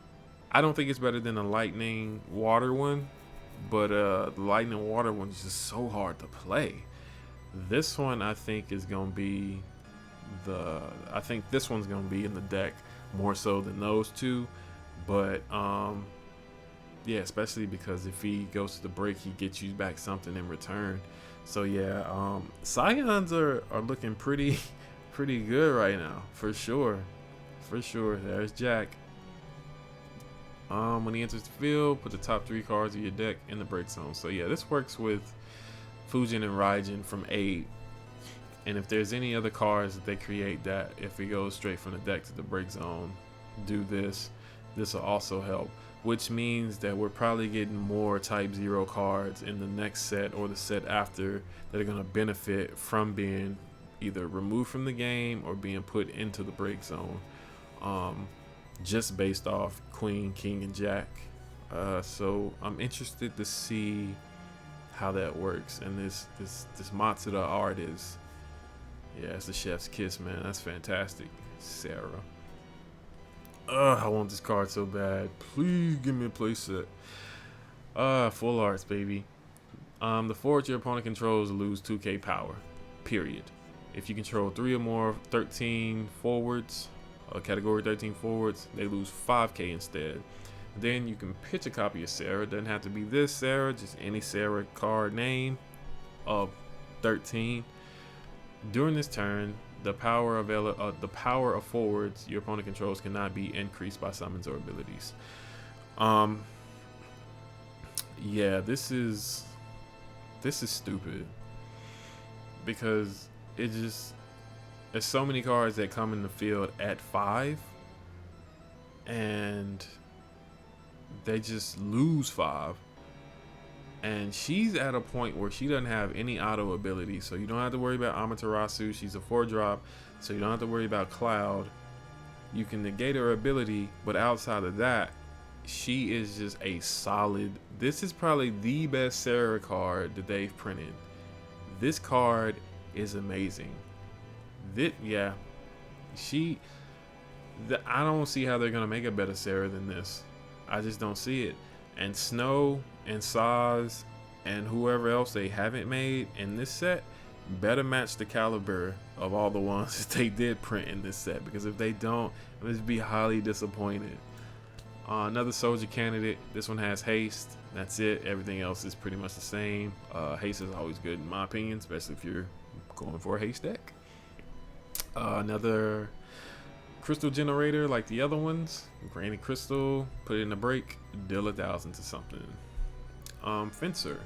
don't think it's better than the lightning water one, but the lightning water one is just so hard to play. This one I think is gonna be I think this one's gonna be in the deck more so than those two, but yeah, especially because if he goes to the break, he gets you back something in return. So yeah, Scions are looking pretty good right now, for sure. There's Jack. When he enters the field, put the top 3 cards of your deck in the break zone. So yeah, this works with Fujin and Raijin from 8. And if there's any other cards that they create that if it goes straight from the deck to the break zone, do this. This will also help, which means that we're probably getting more Type 0 cards in the next set or the set after that are going to benefit from being either removed from the game or being put into the break zone, just based off Queen, King, and Jack. So I'm interested to see how that works. And this Matsuda art is, yeah, it's the chef's kiss, man. That's fantastic. Sarah. I want this card so bad. Please give me a playset. Full arts, baby. The forward your opponent controls lose 2k power. Period. If you control 3 or more 13 forwards, category 13 forwards, they lose 5k instead. Then you can pitch a copy of Sarah. Doesn't have to be this Sarah, just any Sarah card name of 13. During this turn, the power of forwards your opponent controls cannot be increased by summons or abilities. Yeah, this is stupid because there's so many cards that come in the field at 5 and they just lose 5. And she's at a point where she doesn't have any auto ability, so you don't have to worry about Amaterasu. She's a 4-drop, so you don't have to worry about Cloud. You can negate her ability, but outside of that, she is just a solid. This is probably the best Sarah card that they've printed. This card is amazing. I don't see how they're gonna make a better Sarah than this. I just don't see it. And Snow and Saz and whoever else they haven't made in this set better match the caliber of all the ones that they did print in this set, because if they don't, I'm just be highly disappointed. Another soldier candidate. This one has haste. That's it. Everything else is pretty much the same. Haste is always good in my opinion, especially if you're going for a haste deck. Another crystal generator like the other ones. Grain of crystal, put it in the break, deal 1,000 to something. Fencer,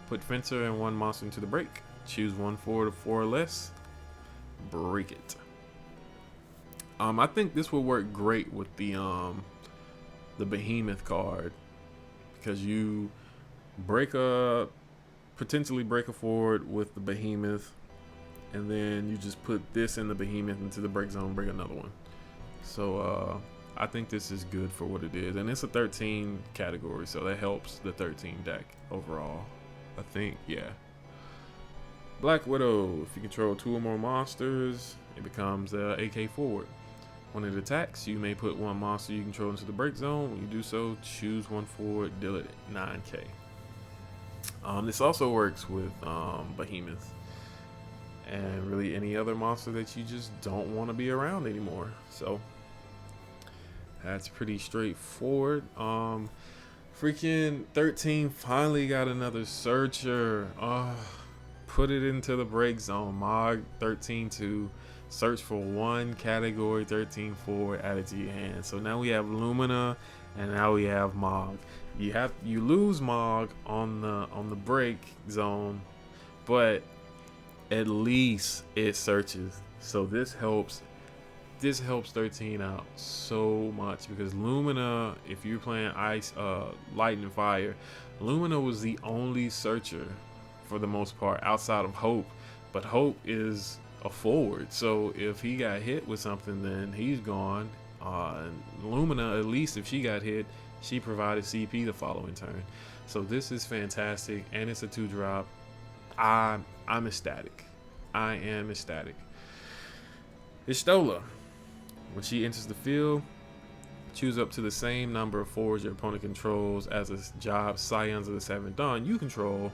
put Fencer and 1 monster into the break, choose 1/4 of 4 or less, break it. I think this will work great with the Behemoth card, because you potentially break a forward with the Behemoth, and then you just put this in the Behemoth into the break zone, break another one. So I think this is good for what it is, and it's a 13 category, so that helps the 13 deck overall, I think. Yeah. Black Widow, if you control 2 or more monsters, it becomes a AK forward. When it attacks, you may put 1 monster you control into the break zone. When you do so, choose 1 forward, deal it 9k. This also works with Behemoth and really any other monster that you just don't want to be around anymore. So that's pretty straightforward. Freaking 13 finally got another searcher. Put it into the break zone. Mog 13 to search for one category 13-4 added to your hand. So now we have Lumina and now we have Mog. You lose Mog on the break zone, but at least it searches. So this helps 13 out so much, because Lumina, if you're playing ice, light and fire, Lumina was the only searcher for the most part outside of Hope, but Hope is a forward, so if he got hit with something, then he's gone. Lumina, at least if she got hit, she provided CP the following turn. So this is fantastic, and it's a 2-drop. I'm ecstatic. I am ecstatic. Ishtola. When she enters the field, choose up to the same number of forwards your opponent controls as a job Scions of the Seventh Dawn you control,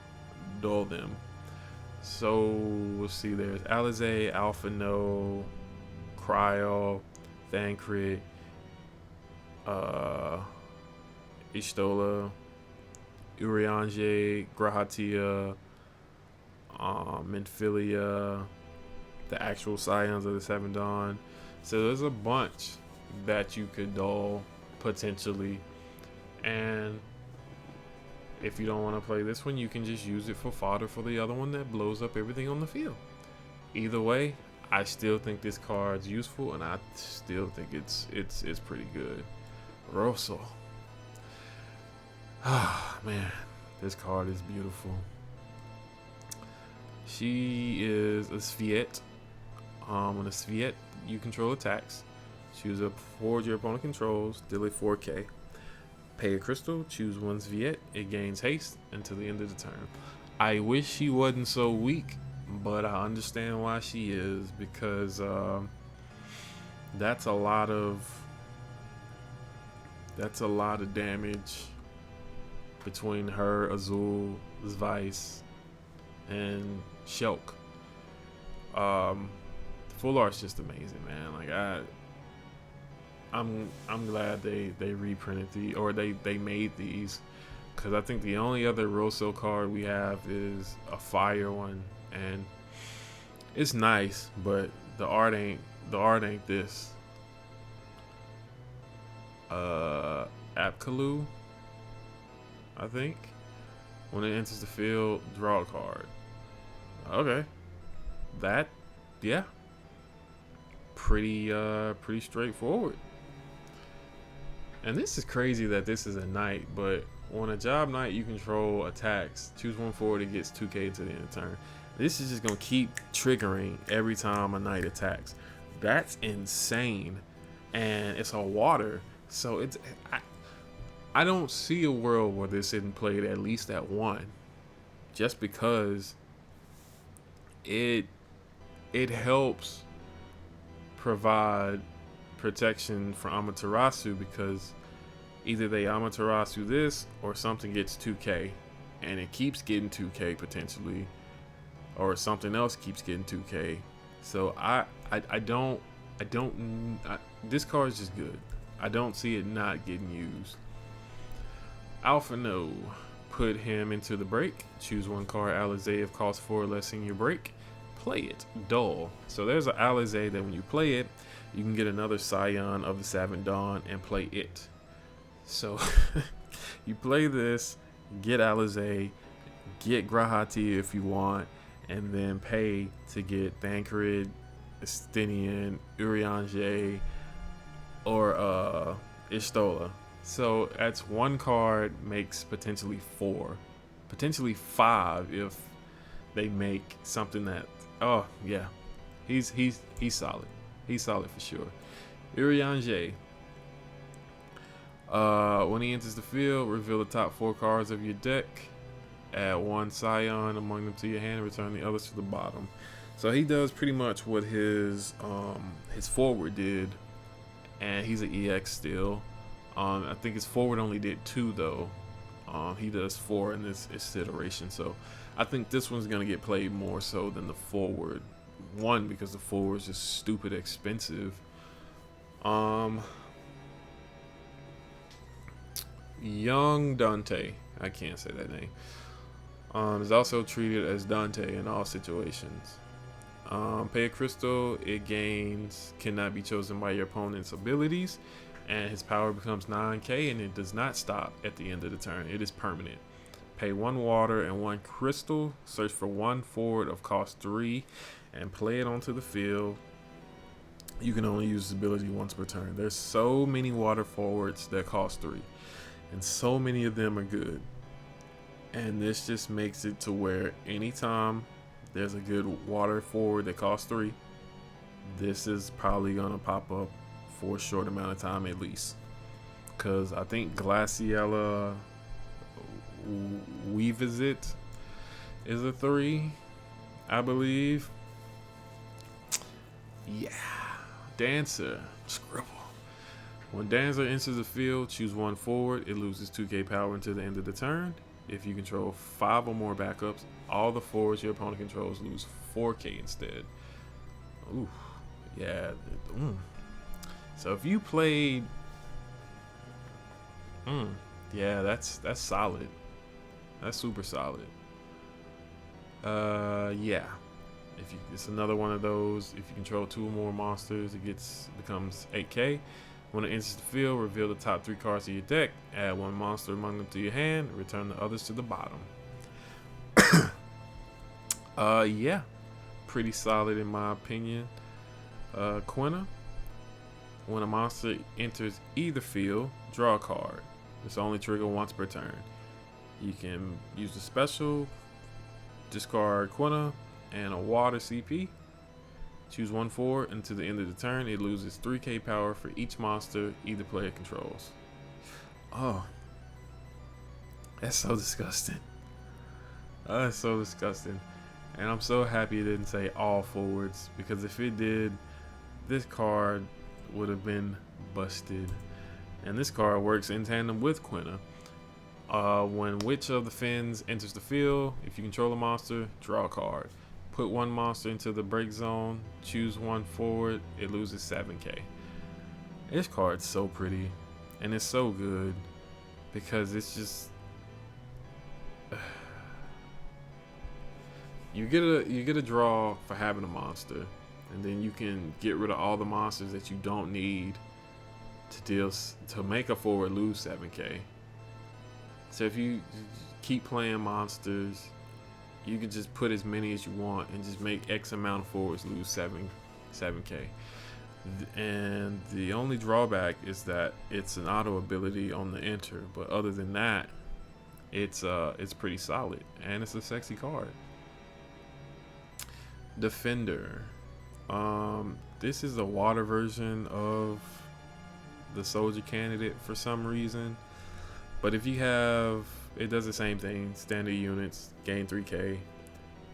dull them. So we'll see, there's Alize, Alpha No, Cryo, Thancred, Ishtola, Urianger, Grahatia, Minfilia, the actual Scions of the Seventh Dawn. So there's a bunch that you could dull potentially, and if you don't want to play this one, you can just use it for fodder for the other one that blows up everything on the field. Either way, I still think this card's useful, and I still think it's pretty good. Rosso. Ah, man, this card is beautiful. She is a Sviet. When a Sviet you control attacks, choose a forward your opponent controls, deal it 4k. Pay a crystal, choose one Sviet, it gains haste until the end of the turn. I wish she wasn't so weak, but I understand why she is, because that's a lot of damage between her, Azul, Zvice, and Shulk. Full art's just amazing, man. Like I'm glad they reprinted they made these, because I think the only other Rosso card we have is a fire one, and it's nice, but the art ain't this. Apkalu, I think. When it enters the field, draw a card. Okay, that, yeah, pretty straightforward. And this is crazy that this is a knight, but when a job knight you control attacks, choose one forward, it gets 2k to the end of the turn. This is just gonna keep triggering every time a knight attacks. That's insane, and it's a water, so it's I don't see a world where this isn't played at least at 1, just because it helps provide protection for Amaterasu, because either they Amaterasu this or something gets 2k, and it keeps getting 2k potentially, or something else keeps getting 2k. So this card is just good. I don't see it not getting used. Alpha No, put him into the break, choose one card Alize of cost 4 less in your break, play it, dull. So there's an Alize that when you play it, you can get another Scion of the Seventh Dawn and play it. So you play this, get Alize, get Grahati if you want, and then pay to get Thancred, Estinian, Urianger, or Ishtola. So that's one card makes potentially 4, potentially 5 if they make something that, oh yeah, he's solid. He's solid for sure. Urianger. When he enters the field, reveal the top 4 cards of your deck. Add 1 Scion among them to your hand and return the others to the bottom. So he does pretty much what his forward did, and he's an EX still. I think his forward only did 2 though. He does 4 in this iteration, so I think this one's gonna get played more so than the forward one, because the forward is just stupid expensive. Young Dante, I can't say that name, is also treated as Dante in all situations. Pay a crystal, it gains cannot be chosen by your opponent's abilities, and his power becomes 9k, and it does not stop at the end of the turn. It is permanent. Pay 1 water and 1 crystal, search for 1 forward of cost 3, and play it onto the field. You can only use this ability once per turn. There's so many water forwards that cost 3, and so many of them are good. And this just makes it to where anytime there's a good water forward that costs 3, this is probably gonna pop up for a short amount of time at least. Cause I think Glaciella Weavisit is a 3, I believe. Yeah. Dancer, Scribble. When Dancer enters the field, choose 1 forward. It loses 2k power until the end of the turn. If you control 5 or more backups, all the forwards your opponent controls lose 4k instead. Ooh, yeah. So if you played, yeah, that's solid. That's super solid. Yeah. If you, it's another one of those. If you control 2 or more monsters, it becomes 8k. When it enters the field, reveal the top 3 cards of your deck. Add 1 monster among them to your hand. Return the others to the bottom. Yeah, pretty solid in my opinion. Quina. When a monster enters either field, draw a card. It's only trigger once per turn. You can use the special, discard Quina and a water CP. Choose 1 forward until the end of the turn. It loses 3k power for each monster either player controls. Oh, that's so disgusting. That's so disgusting. And I'm so happy it didn't say all forwards, because if it did, this card would have been busted. And this card works in tandem with Quina. When Witch of the Fens enters the field, if you control a monster, draw a card. Put 1 monster into the break zone, choose 1 forward, it loses 7k. This card's so pretty, and it's so good, because it's just you get a draw for having a monster, and then you can get rid of all the monsters that you don't need to make a forward lose 7k. So if you keep playing monsters, you can just put as many as you want and just make X amount of forwards lose 7k. And the only drawback is that it's an auto ability on the enter, but other than that, it's pretty solid, and it's a sexy card. Defender. This is a water version of the soldier candidate for some reason, but if you have, it does the same thing. Standard units gain 3k.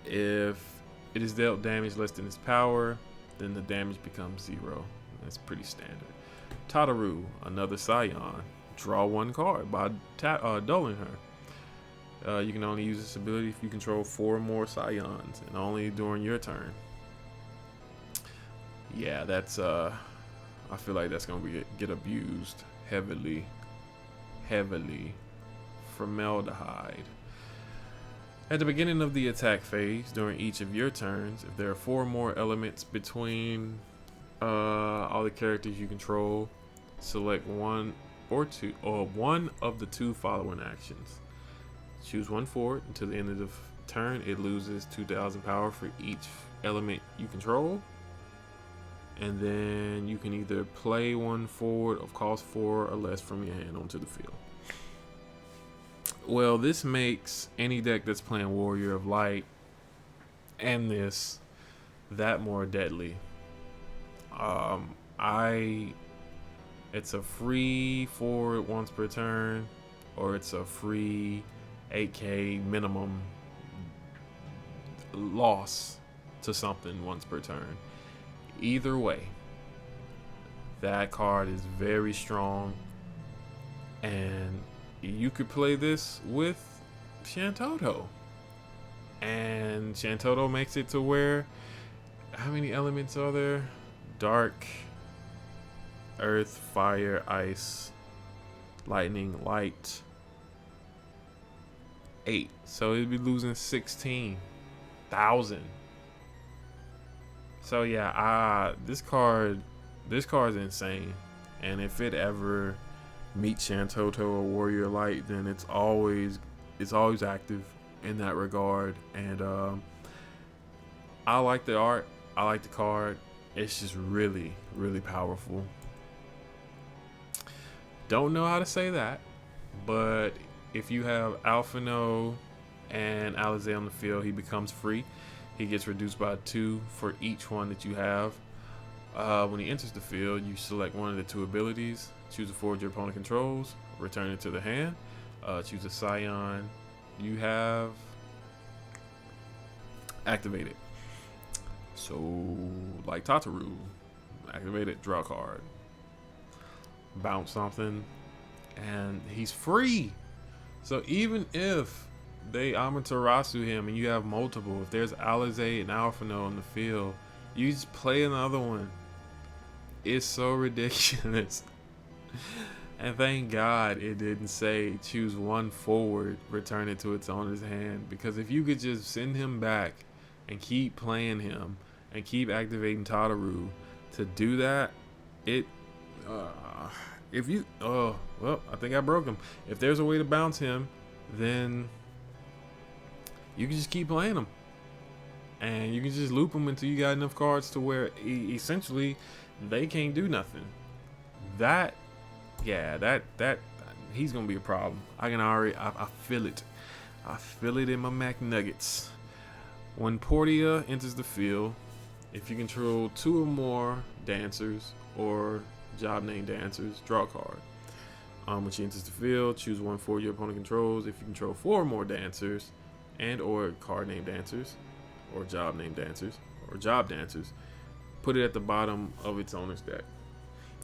If it is dealt damage less than its power, then the damage becomes 0. That's pretty standard. Tataru, another Scion. Draw 1 card by dulling her. You can only use this ability if you control 4 or more Scions, and only during your turn. Yeah, that's I feel like that's gonna get abused heavily. Formaldehyde. At the beginning of the attack phase, during each of your turns, if there are 4 more elements between all the characters you control, select 1 or 2, or 1 of the 2 following actions. Choose 1 forward until the end of the turn. It loses 2,000 power for each element you control. And then you can either play 1 forward of cost 4 or less from your hand onto the field. Well, this makes any deck that's playing Warrior of Light and this that more deadly. It's a free forward once per turn, or it's a free 8k minimum loss to something once per turn. Either way, that card is very strong, and you could play this with Shantoto. And Shantoto makes it to where, how many elements are there? Dark, earth, fire, ice, lightning, light. 8. So it'd be losing 16,000. So yeah, this card's insane. And if it ever meets Shantoto or Warrior Light, then it's always active in that regard. And I like the art, I like the card. It's just really, really powerful. Don't know how to say that, but if you have Alphino and Alizé on the field, he becomes free. He gets reduced by 2 for each one that you have. When he enters the field, you select one of the 2 abilities. Choose a forward your opponent controls. Return it to the hand. Choose a Scion you have activated. So, like Tataru, activate it, draw a card, bounce something, and he's free. So even if they Amaterasu him and you have multiple, if there's Alizé and Alphino on the field, you just play another one. It's so ridiculous. And thank God it didn't say choose one forward, return it to its owner's hand. Because if you could just send him back and keep playing him and keep activating Tataru to do that, if you, well, I think I broke him. If there's a way to bounce him, then you can just keep playing him. And you can just loop him until you got enough cards to where essentially they can't do nothing. That he's gonna be a problem. I feel it. I feel it in my Mac Nuggets. When Portia enters the field, if you control 2 or more dancers or job name dancers, draw a card. When she enters the field, choose one for your opponent controls. If you control 4 or more dancers and or card name dancers or job name dancers or job dancers, put it at the bottom of its owner's deck.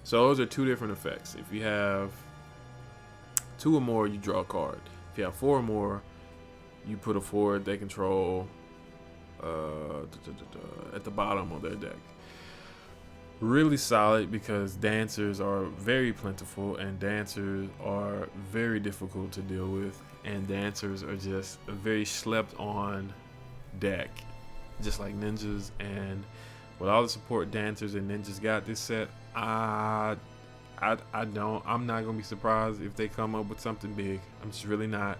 So those are 2 different effects. If you have 2 or more, you draw a card. If you have 4 or more, you put a forward they control at the bottom of their deck. Really solid because dancers are very plentiful and dancers are very difficult to deal with, and dancers are just a very slept on deck, just like ninjas. And with all the support dancers and ninjas got this set, I'm not gonna be surprised if they come up with something big. I'm just really not.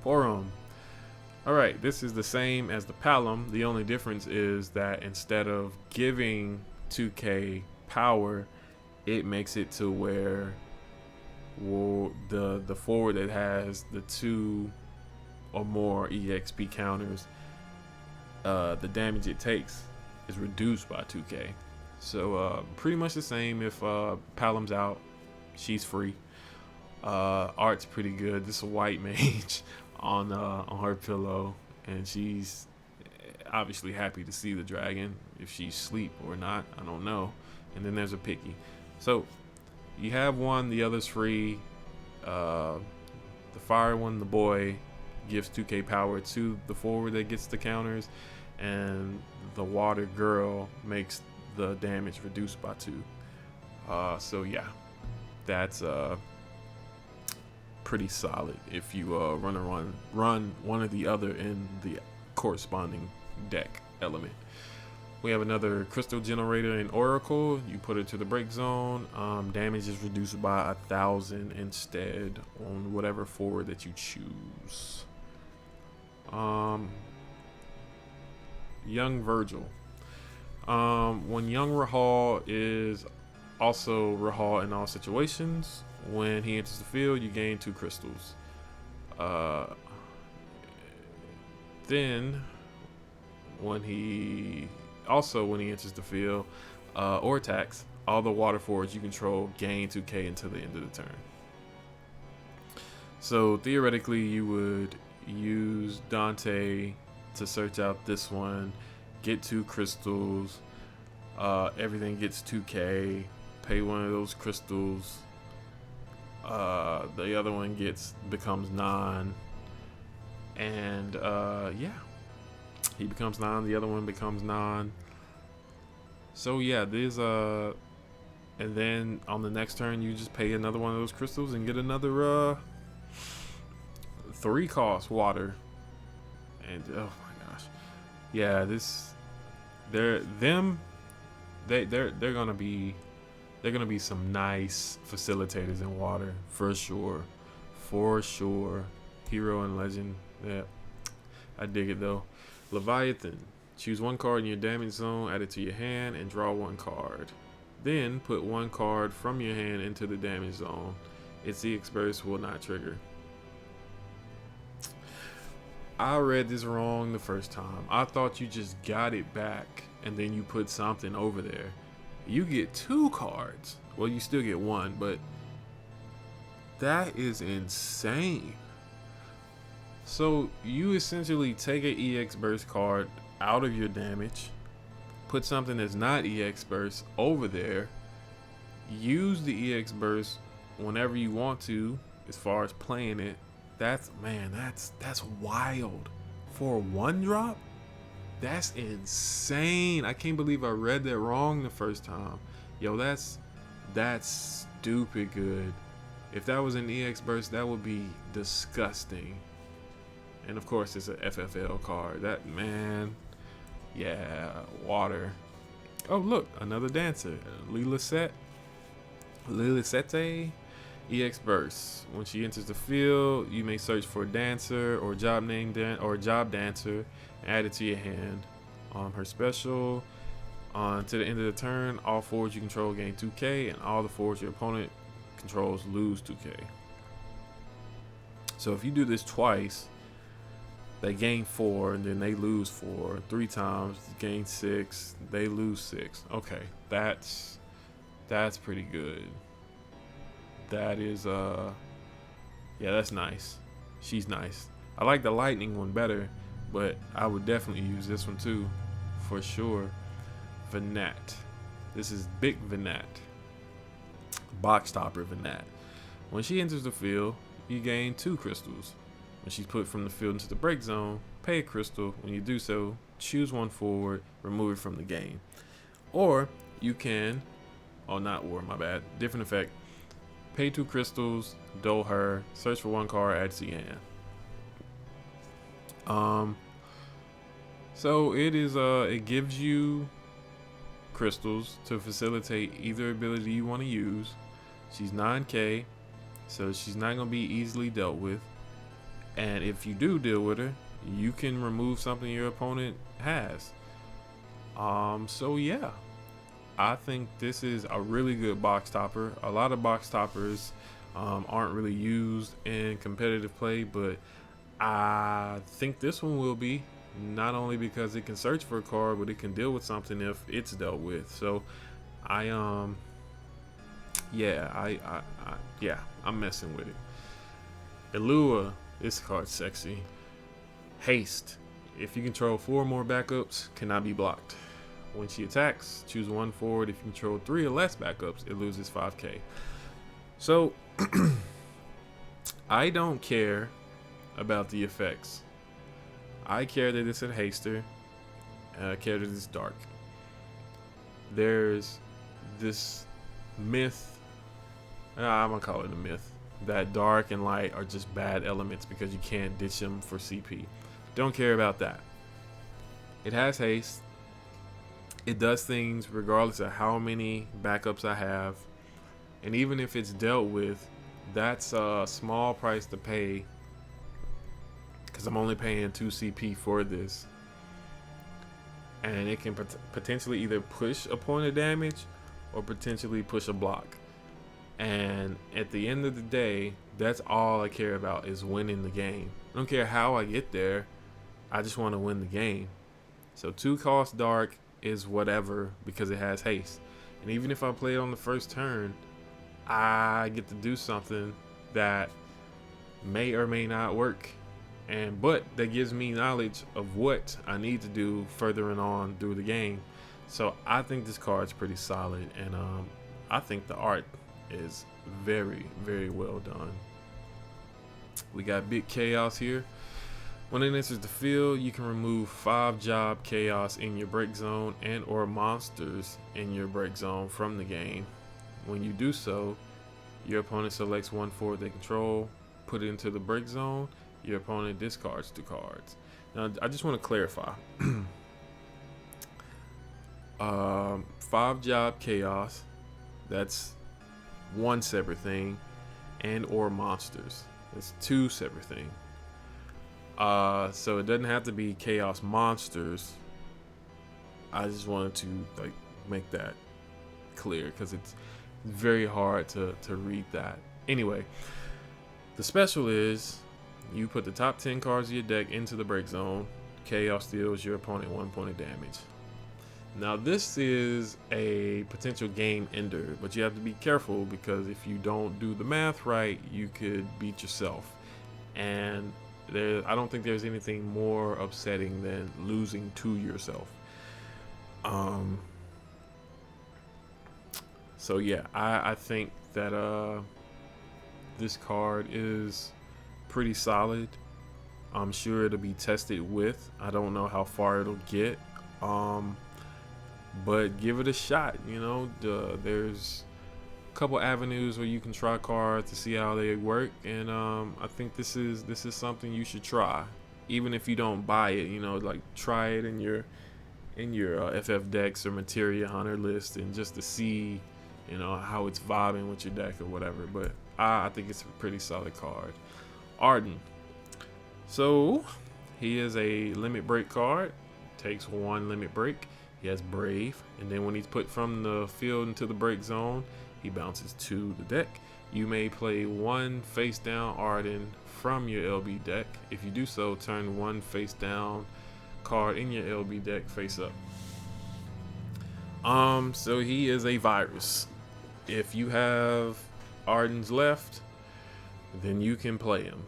Forum. Alright, this is the same as the Palom. The only difference is that instead of giving 2K power, it makes it to where the forward that has the 2 or more EXP counters, the damage it takes is reduced by 2K. So pretty much the same. If Palom's out, she's free. Art's pretty good. This is a white mage on her pillow, and she's obviously happy to see the dragon. If she's asleep or not, I don't know. And then there's a picky. So you have one, the other's free. The fire one, the boy, gives 2K power to the forward that gets the counters, and the water girl makes the damage reduced by 2. So yeah, that's pretty solid if you run one or the other in the corresponding deck element. We have another crystal generator in Oracle. You put it to the break zone. Damage is reduced by 1,000 instead on whatever forward that you choose. Young Virgil. When Young Rahal is also Rahal in all situations, when he enters the field, you gain 2 crystals. Then, when he enters the field or attacks, all the water forwards you control gain 2K until the end of the turn. So theoretically, you would use Dante to search out this one, get 2 crystals, everything gets 2K, pay one of those crystals, The other one becomes 9, and yeah, he becomes 9. The other one becomes 9. So yeah, there's and then on the next turn you just pay another one of those crystals and get another 3 cost water. And oh my gosh, yeah, they're gonna be some nice facilitators in water for sure, hero and legend. Yeah, I dig it though. Leviathan, choose 1 card in your damage zone, add it to your hand, and draw 1 card. Then put 1 card from your hand into the damage zone. Its EX burst will not trigger. I read this wrong the first time. I thought you just got it back and then you put something over there. You get 2 cards. Well, you still get 1, but that is insane. So you essentially take an EX burst card out of your damage, put something that's not EX burst over there, use the EX burst whenever you want to as far as playing it. That's wild. For a 1-drop? That's insane. I can't believe I read that wrong the first time. Yo, that's stupid good. If that was an EX burst, that would be disgusting. And of course, it's a FFL card. That, man, yeah, water. Oh, look, another dancer. Lilisette, EX burst. When she enters the field, you may search for a dancer or job dancer and add it to your hand. Her special, to the end of the turn, all forwards you control gain 2k, and all the forwards your opponent controls lose 2k. So if you do this twice, they gain 4, and then they lose 4. 3 times, gain 6, they lose 6. Okay, that's pretty good. That is yeah, that's nice. She's nice. I like the lightning one better, but I would definitely use this one too, for sure. Venat. This is Big Venat. Box topper Venat. When she enters the field, you gain 2 crystals. When she's put from the field into the break zone, pay a crystal. When you do so, choose 1 forward, remove it from the game. Or you can, my bad, different effect. Pay 2 crystals, dole her, search for 1 card, add to your hand. So it is it gives you crystals to facilitate either ability you want to use. She's 9k, so she's not gonna be easily dealt with. And if you do deal with her, you can remove something your opponent has. So yeah, I think this is a really good box topper. A lot of box toppers aren't really used in competitive play, but I think this one will be, not only because it can search for a card, but it can deal with something if it's dealt with. So I'm messing with it. Elua, this card's sexy. Haste. If you control 4 or more backups, cannot be blocked. When she attacks, choose 1 forward. If you control 3 or less backups, it loses 5k. So I don't care about the effects. I care that it's a haster. I care that it's dark. There's this myth, I'm gonna call it a myth, that dark and light are just bad elements because you can't ditch them for CP. Don't care about that. It has haste. It does things regardless of how many backups I have. And even if it's dealt with, that's a small price to pay because I'm only paying 2 CP for this. And it can potentially either push a point of damage or potentially push a block. And at the end of the day, that's all I care about, is winning the game. I don't care how I get there. I just want to win the game. So 2 cost dark is whatever because it has haste. And even if I play it on the first turn, I get to do something that may or may not work. But that gives me knowledge of what I need to do furthering on through the game. So I think this card's pretty solid, and I think the art is very, very well done. We got Big Chaos here. When it enters the field, you can remove 5 job chaos in your break zone and or monsters in your break zone from the game. When you do so, your opponent selects one forward they control, put it into the break zone, your opponent discards 2 cards. Now, I just want to clarify. 5 job chaos, that's one separate thing, and or monsters. It's 2 separate things. So it doesn't have to be chaos monsters. I just wanted to like make that clear because it's very hard to read that. Anyway, the special is you put the top 10 cards of your deck into the break zone. Chaos deals your opponent 1 point of damage. Now this is a potential game ender, but you have to be careful because if you don't do the math right, you could beat yourself. And I don't think there's anything more upsetting than losing to yourself. So yeah, I think that this card is pretty solid. I'm sure it'll be tested with. I don't know how far it'll get. But give it a shot. You know, there's a couple avenues where you can try cards to see how they work, and I think this is something you should try, even if you don't buy it. You know, like try it in your FF Decks or Materia Hunter list, and just to see, you know, how it's vibing with your deck or whatever. But I think it's a pretty solid card. Arden. So he is a limit break card. Takes 1 limit break. He has Brave, and then when he's put from the field into the break zone, he bounces to the deck. You may play 1 face down Arden from your LB deck. If you do so, turn 1 face down card in your LB deck face up. So he is a virus. If you have Ardens left, then you can play him.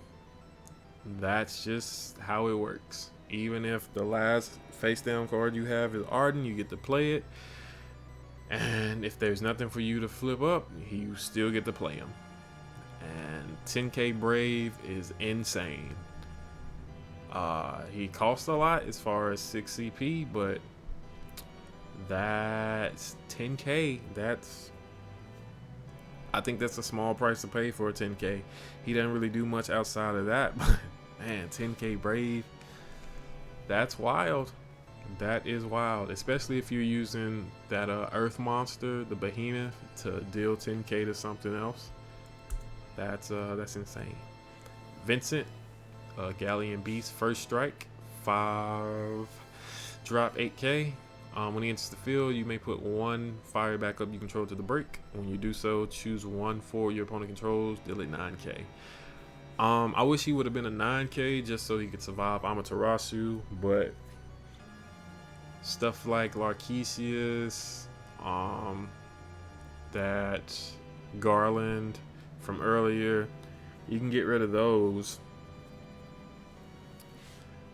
That's just how it works. Even if the last face down card you have is Arden, you get to play it. And if there's nothing for you to flip up, you still get to play him. And 10k Brave is insane. He costs a lot as far as 6 CP, but that's 10k. I think that's a small price to pay for a 10k. He doesn't really do much outside of that, but man, 10k Brave, that's wild. That is wild, especially if you're using that Earth monster, the Behemoth, to deal 10k to something else. That's insane. Vincent, Galleon Beast, first strike, 5 drop 8k. When he enters the field, you may put 1 fire backup you control to the break. When you do so, choose 1 for your opponent controls, deal it 9k. I wish he would have been a 9k just so he could survive Amaterasu, but stuff like Larkesius, that Garland from earlier, you can get rid of those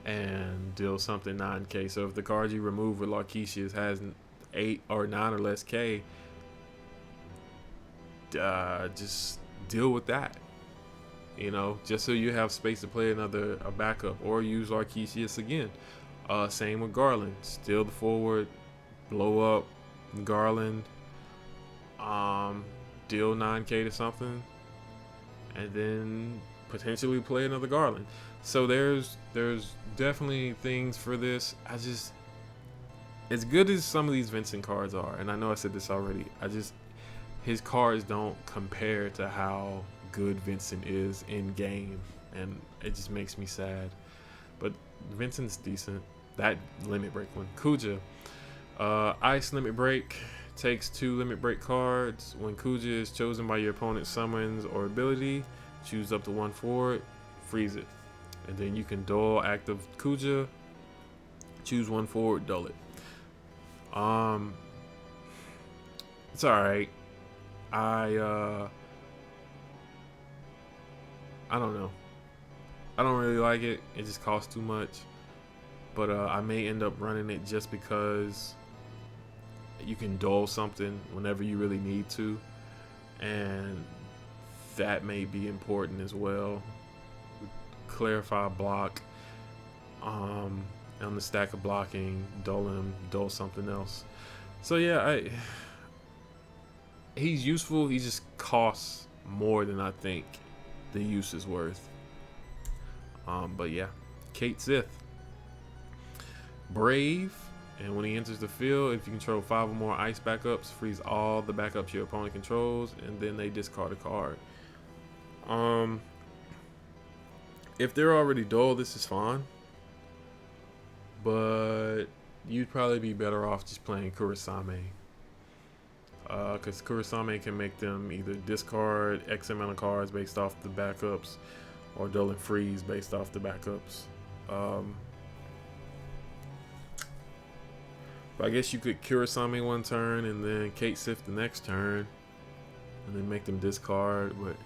and deal something 9k. So if the card you remove with Larkesius has 8 or 9 or less k, just deal with that. You know, just so you have space to play a backup or use Larkesius again. Same with Garland. Steal the forward, blow up Garland, deal 9k to something, and then potentially play another Garland. So there's definitely things for this. As good as some of these Vincent cards are, and I know I said this already, his cards don't compare to how good Vincent is in game, and it just makes me sad. But Vincent's decent. That limit break one. Kuja, Ice limit break, takes 2 limit break cards. When Kuja is chosen by your opponent's summons or ability, choose up to 1 forward, freeze it, and then you can duel active Kuja, choose 1 forward, duel it. It's alright. I don't know. I don't really like it. It just costs too much. But I may end up running it just because you can duel something whenever you really need to. And that may be important as well. Clarify block on the stack of blocking, dull him, dull something else. So yeah, he's useful. He just costs more than I think the use is worth. But yeah, Kate Sith, brave, and when he enters the field, if you control 5 or more ice backups, freeze all the backups your opponent controls, and then they discard a card. If they're already dull, this is fine, but you'd probably be better off just playing Kurasame, because Kurasame can make them either discard X amount of cards based off the backups, or dull and freeze based off the backups. But I guess you could Kurasame one turn and then Kate Sith the next turn, and then make them discard. But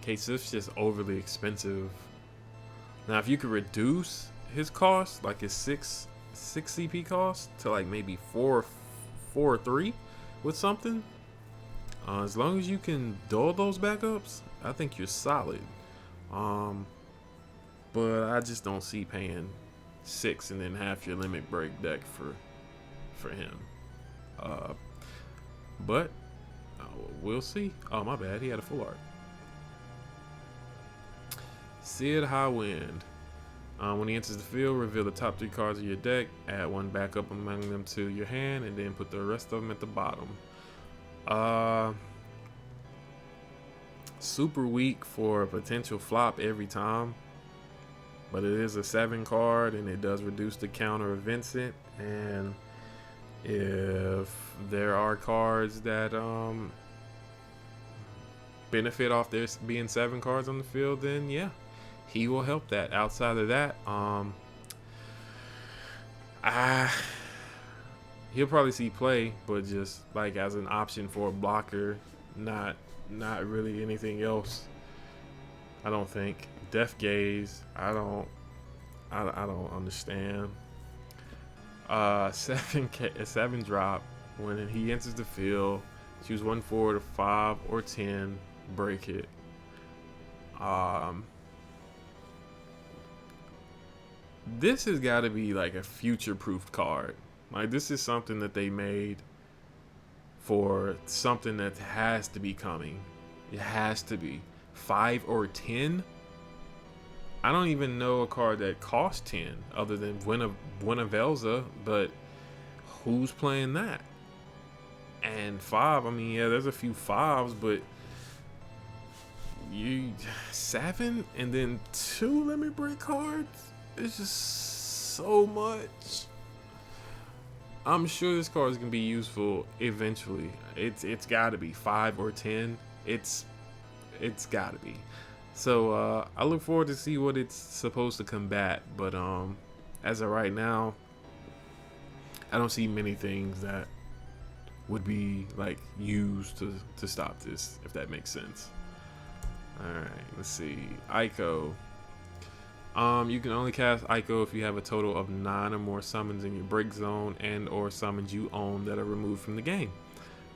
Kate Sith's just overly expensive. Now, if you could reduce his cost, like his 6 CP cost, to like maybe 4 or 3 with something, as long as you can dull those backups, I think you're solid. But I just don't see paying 6 and then half your limit break deck for him. But we'll see. Oh, my bad, he had a full art. Sid Highwind. When he enters the field, reveal the top 3 cards of your deck, add 1 backup among them to your hand, and then put the rest of them at the bottom. Super weak for a potential flop every time, but it is a 7 card, and it does reduce the counter of Vincent. And if there are cards that benefit off there being 7 cards on the field, then yeah, he will help that. Outside of that, he'll probably see play, but just like as an option for a blocker, not really anything else. I don't think. Death Gaze, I don't understand. 7 drop. When he enters the field, choose 1 forward, 5 or 10, break it. This has got to be like a future-proofed card. Like, this is something that they made for something that has to be coming. It has to be 5 or 10. I don't even know a card that costs 10 other than Velza, but who's playing that? And 5, I mean, yeah, there's a few 5s, but you 7 and then 2 limit break cards? It's just so much. I'm sure this card is gonna be useful eventually. It's got to be 5 or 10. It's got to be. So I look forward to see what it's supposed to combat. But as of right now, I don't see many things that would be like used to stop this, if that makes sense. All right, let's see. Ico. You can only cast Ico if you have a total of 9 or more summons in your break zone and or summons you own that are removed from the game.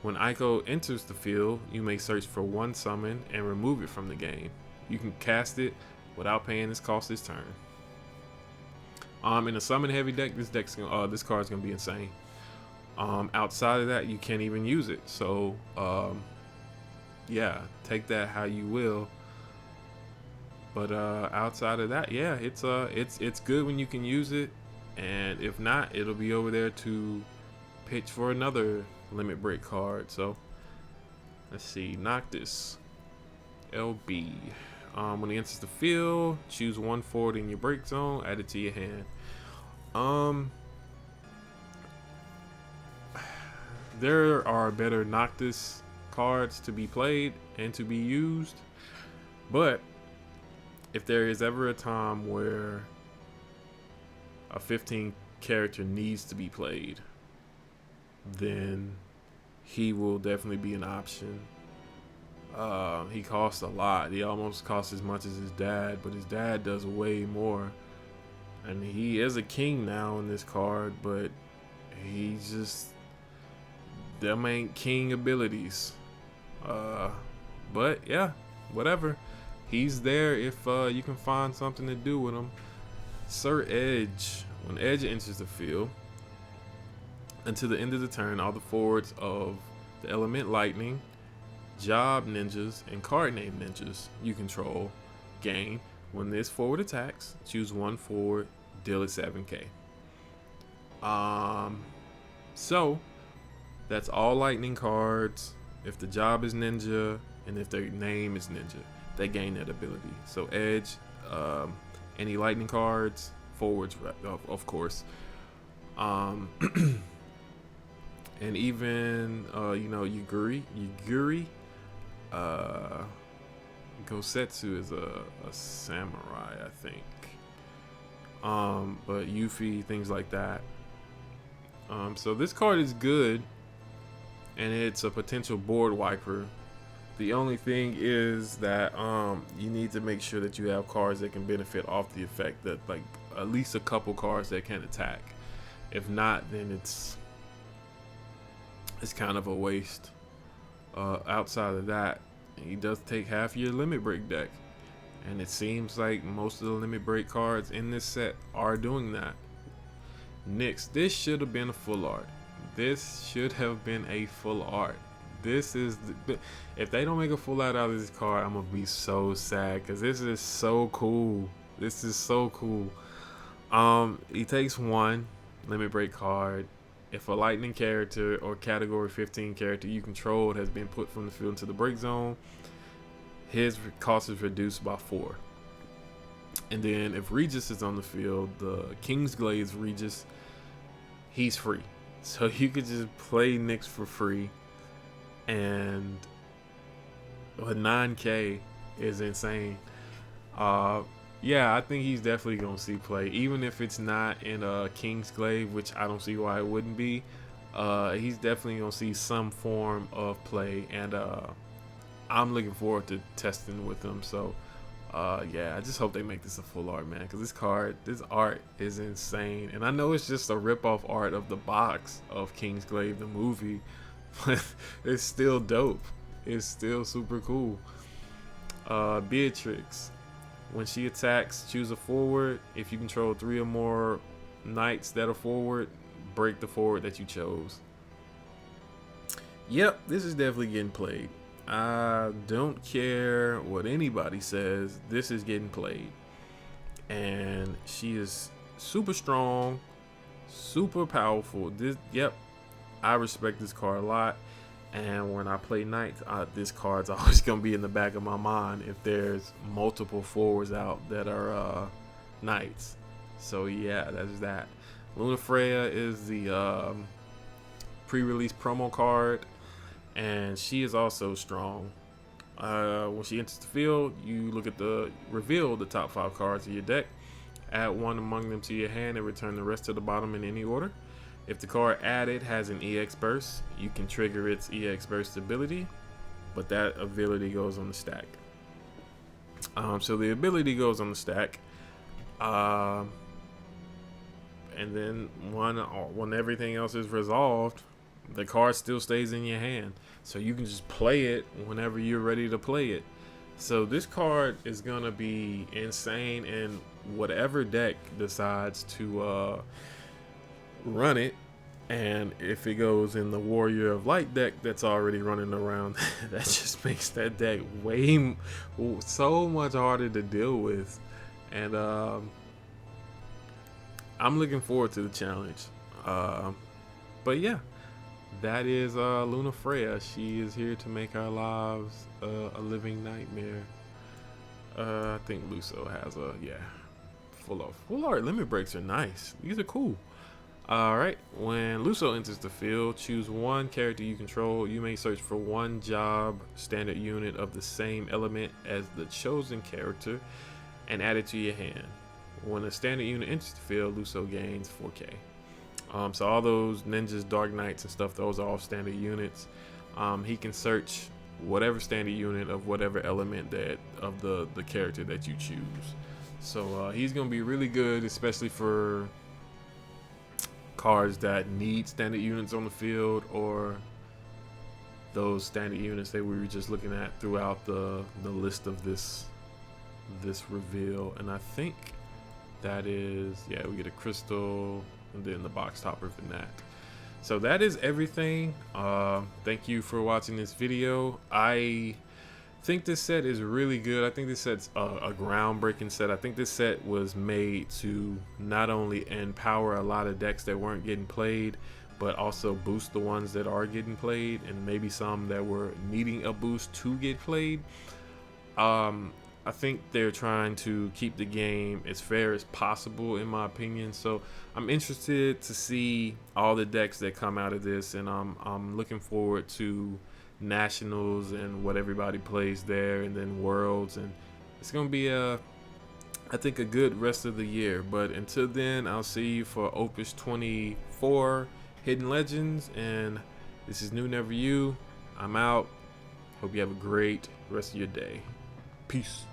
When Ico enters the field, you may search for 1 summon and remove it from the game. You can cast it without paying its cost this turn. In a summon heavy deck, this card's gonna be insane. Outside of that, you can't even use it. So yeah, take that how you will. But outside of that, yeah, it's good when you can use it, and if not, it'll be over there to pitch for another limit break card. So let's see, Noctis, LB. When he enters the field, choose 1 forward in your break zone, add it to your hand. There are better Noctis cards to be played and to be used, but if there is ever a time where a 15 character needs to be played, then he will definitely be an option. He costs a lot. He almost costs as much as his dad, but his dad does way more. And he is a king now in this card, but he's just, them ain't king abilities. But yeah, whatever. He's there if you can find something to do with him. Sir Edge. When Edge enters the field, until the end of the turn, all the forwards of the element lightning, job ninjas, and card name ninjas you control gain. When this forward attacks, choose one forward, deal it 7k. So that's all lightning cards. If the job is ninja and if their name is ninja, they gain that ability. So Edge, any lightning cards, forwards, of course. And even Yuguri, Gosetsu is a samurai, I think. But Yuffie, things like that. So this card is good, and it's a potential board wiper. The only thing is that you need to make sure that you have cards that can benefit off the effect, that like at least a couple cards that can attack. If not, then it's kind of a waste. Outside of that, he does take half your limit break deck, and it seems like most of the limit break cards in this set are doing that. Nyx, this should have been a full art. This should have been a full art. This is if they don't make a full art out of this card, I'm gonna be so sad, because this is so cool. This is so cool. He takes one limit break card. If a lightning character or category 15 character you controlled has been put from the field into the break zone, his cost is reduced by 4. And then if Regis is on the field, the Kingsglaive Regis, he's free. So you could just play Nyx for free, and a 9k is insane. Yeah, I think he's definitely gonna see play, even if it's not in Kingsglaive, which I don't see why it wouldn't be. He's definitely gonna see some form of play, and I'm looking forward to testing with him. So yeah, I just hope they make this a full art, man, because this art is insane. And I know it's just a rip-off art of the box of Kingsglaive the movie, but it's still dope. It's still super cool. Beatrix, when she attacks, choose a forward. If you control 3 or more knights that are forward, break the forward that you chose. Yep, this is definitely getting played. I don't care what anybody says, this is getting played. And she is super strong, super powerful. Yep, I respect this card a lot. And when I play knights, this card's always gonna be in the back of my mind if there's multiple forwards out that are knights. So yeah, that's that. Luna Freya is the pre-release promo card, and she is also strong. When she enters the field, you reveal the top 5 cards of your deck, add one among them to your hand, and return the rest to the bottom in any order. If the card added has an EX burst, you can trigger its EX burst ability, but that ability goes on the stack. So the ability goes on the stack, and then when everything else is resolved, the card still stays in your hand, so you can just play it whenever you're ready to play it. So this card is gonna be insane, and whatever deck decides to run it, and if it goes in the Warrior of Light deck that's already running around, that just makes that deck so much harder to deal with. And I'm looking forward to the challenge. But yeah, that is Luna Freya. She is here to make our lives a living nightmare. I think Luso has full art limit breaks are nice. These are cool. Alright, when Luso enters the field, choose one character you control. You may search for one job standard unit of the same element as the chosen character and add it to your hand. When a standard unit enters the field, Luso gains 4k. So all those ninjas, dark knights and stuff, those are all standard units. He can search whatever standard unit of whatever element of the character that you choose. So he's gonna be really good, especially for cards that need standard units on the field, or those standard units that we were just looking at throughout the list of this reveal. And I think that is, yeah, we get a crystal and then the box topper for that. So that is everything. Thank you for watching this video. I think this set is really good. I think this set's a groundbreaking set. I think this set was made to not only empower a lot of decks that weren't getting played, but also boost the ones that are getting played, and maybe some that were needing a boost to get played. I think they're trying to keep the game as fair as possible, in my opinion. So I'm interested to see all the decks that come out of this, and I'm looking forward to Nationals and what everybody plays there, and then Worlds, and it's gonna be I think a good rest of the year. But until then, I'll see you for Opus 24 Hidden Legends, and this is New Never You. I'm out. Hope you have a great rest of your day. Peace.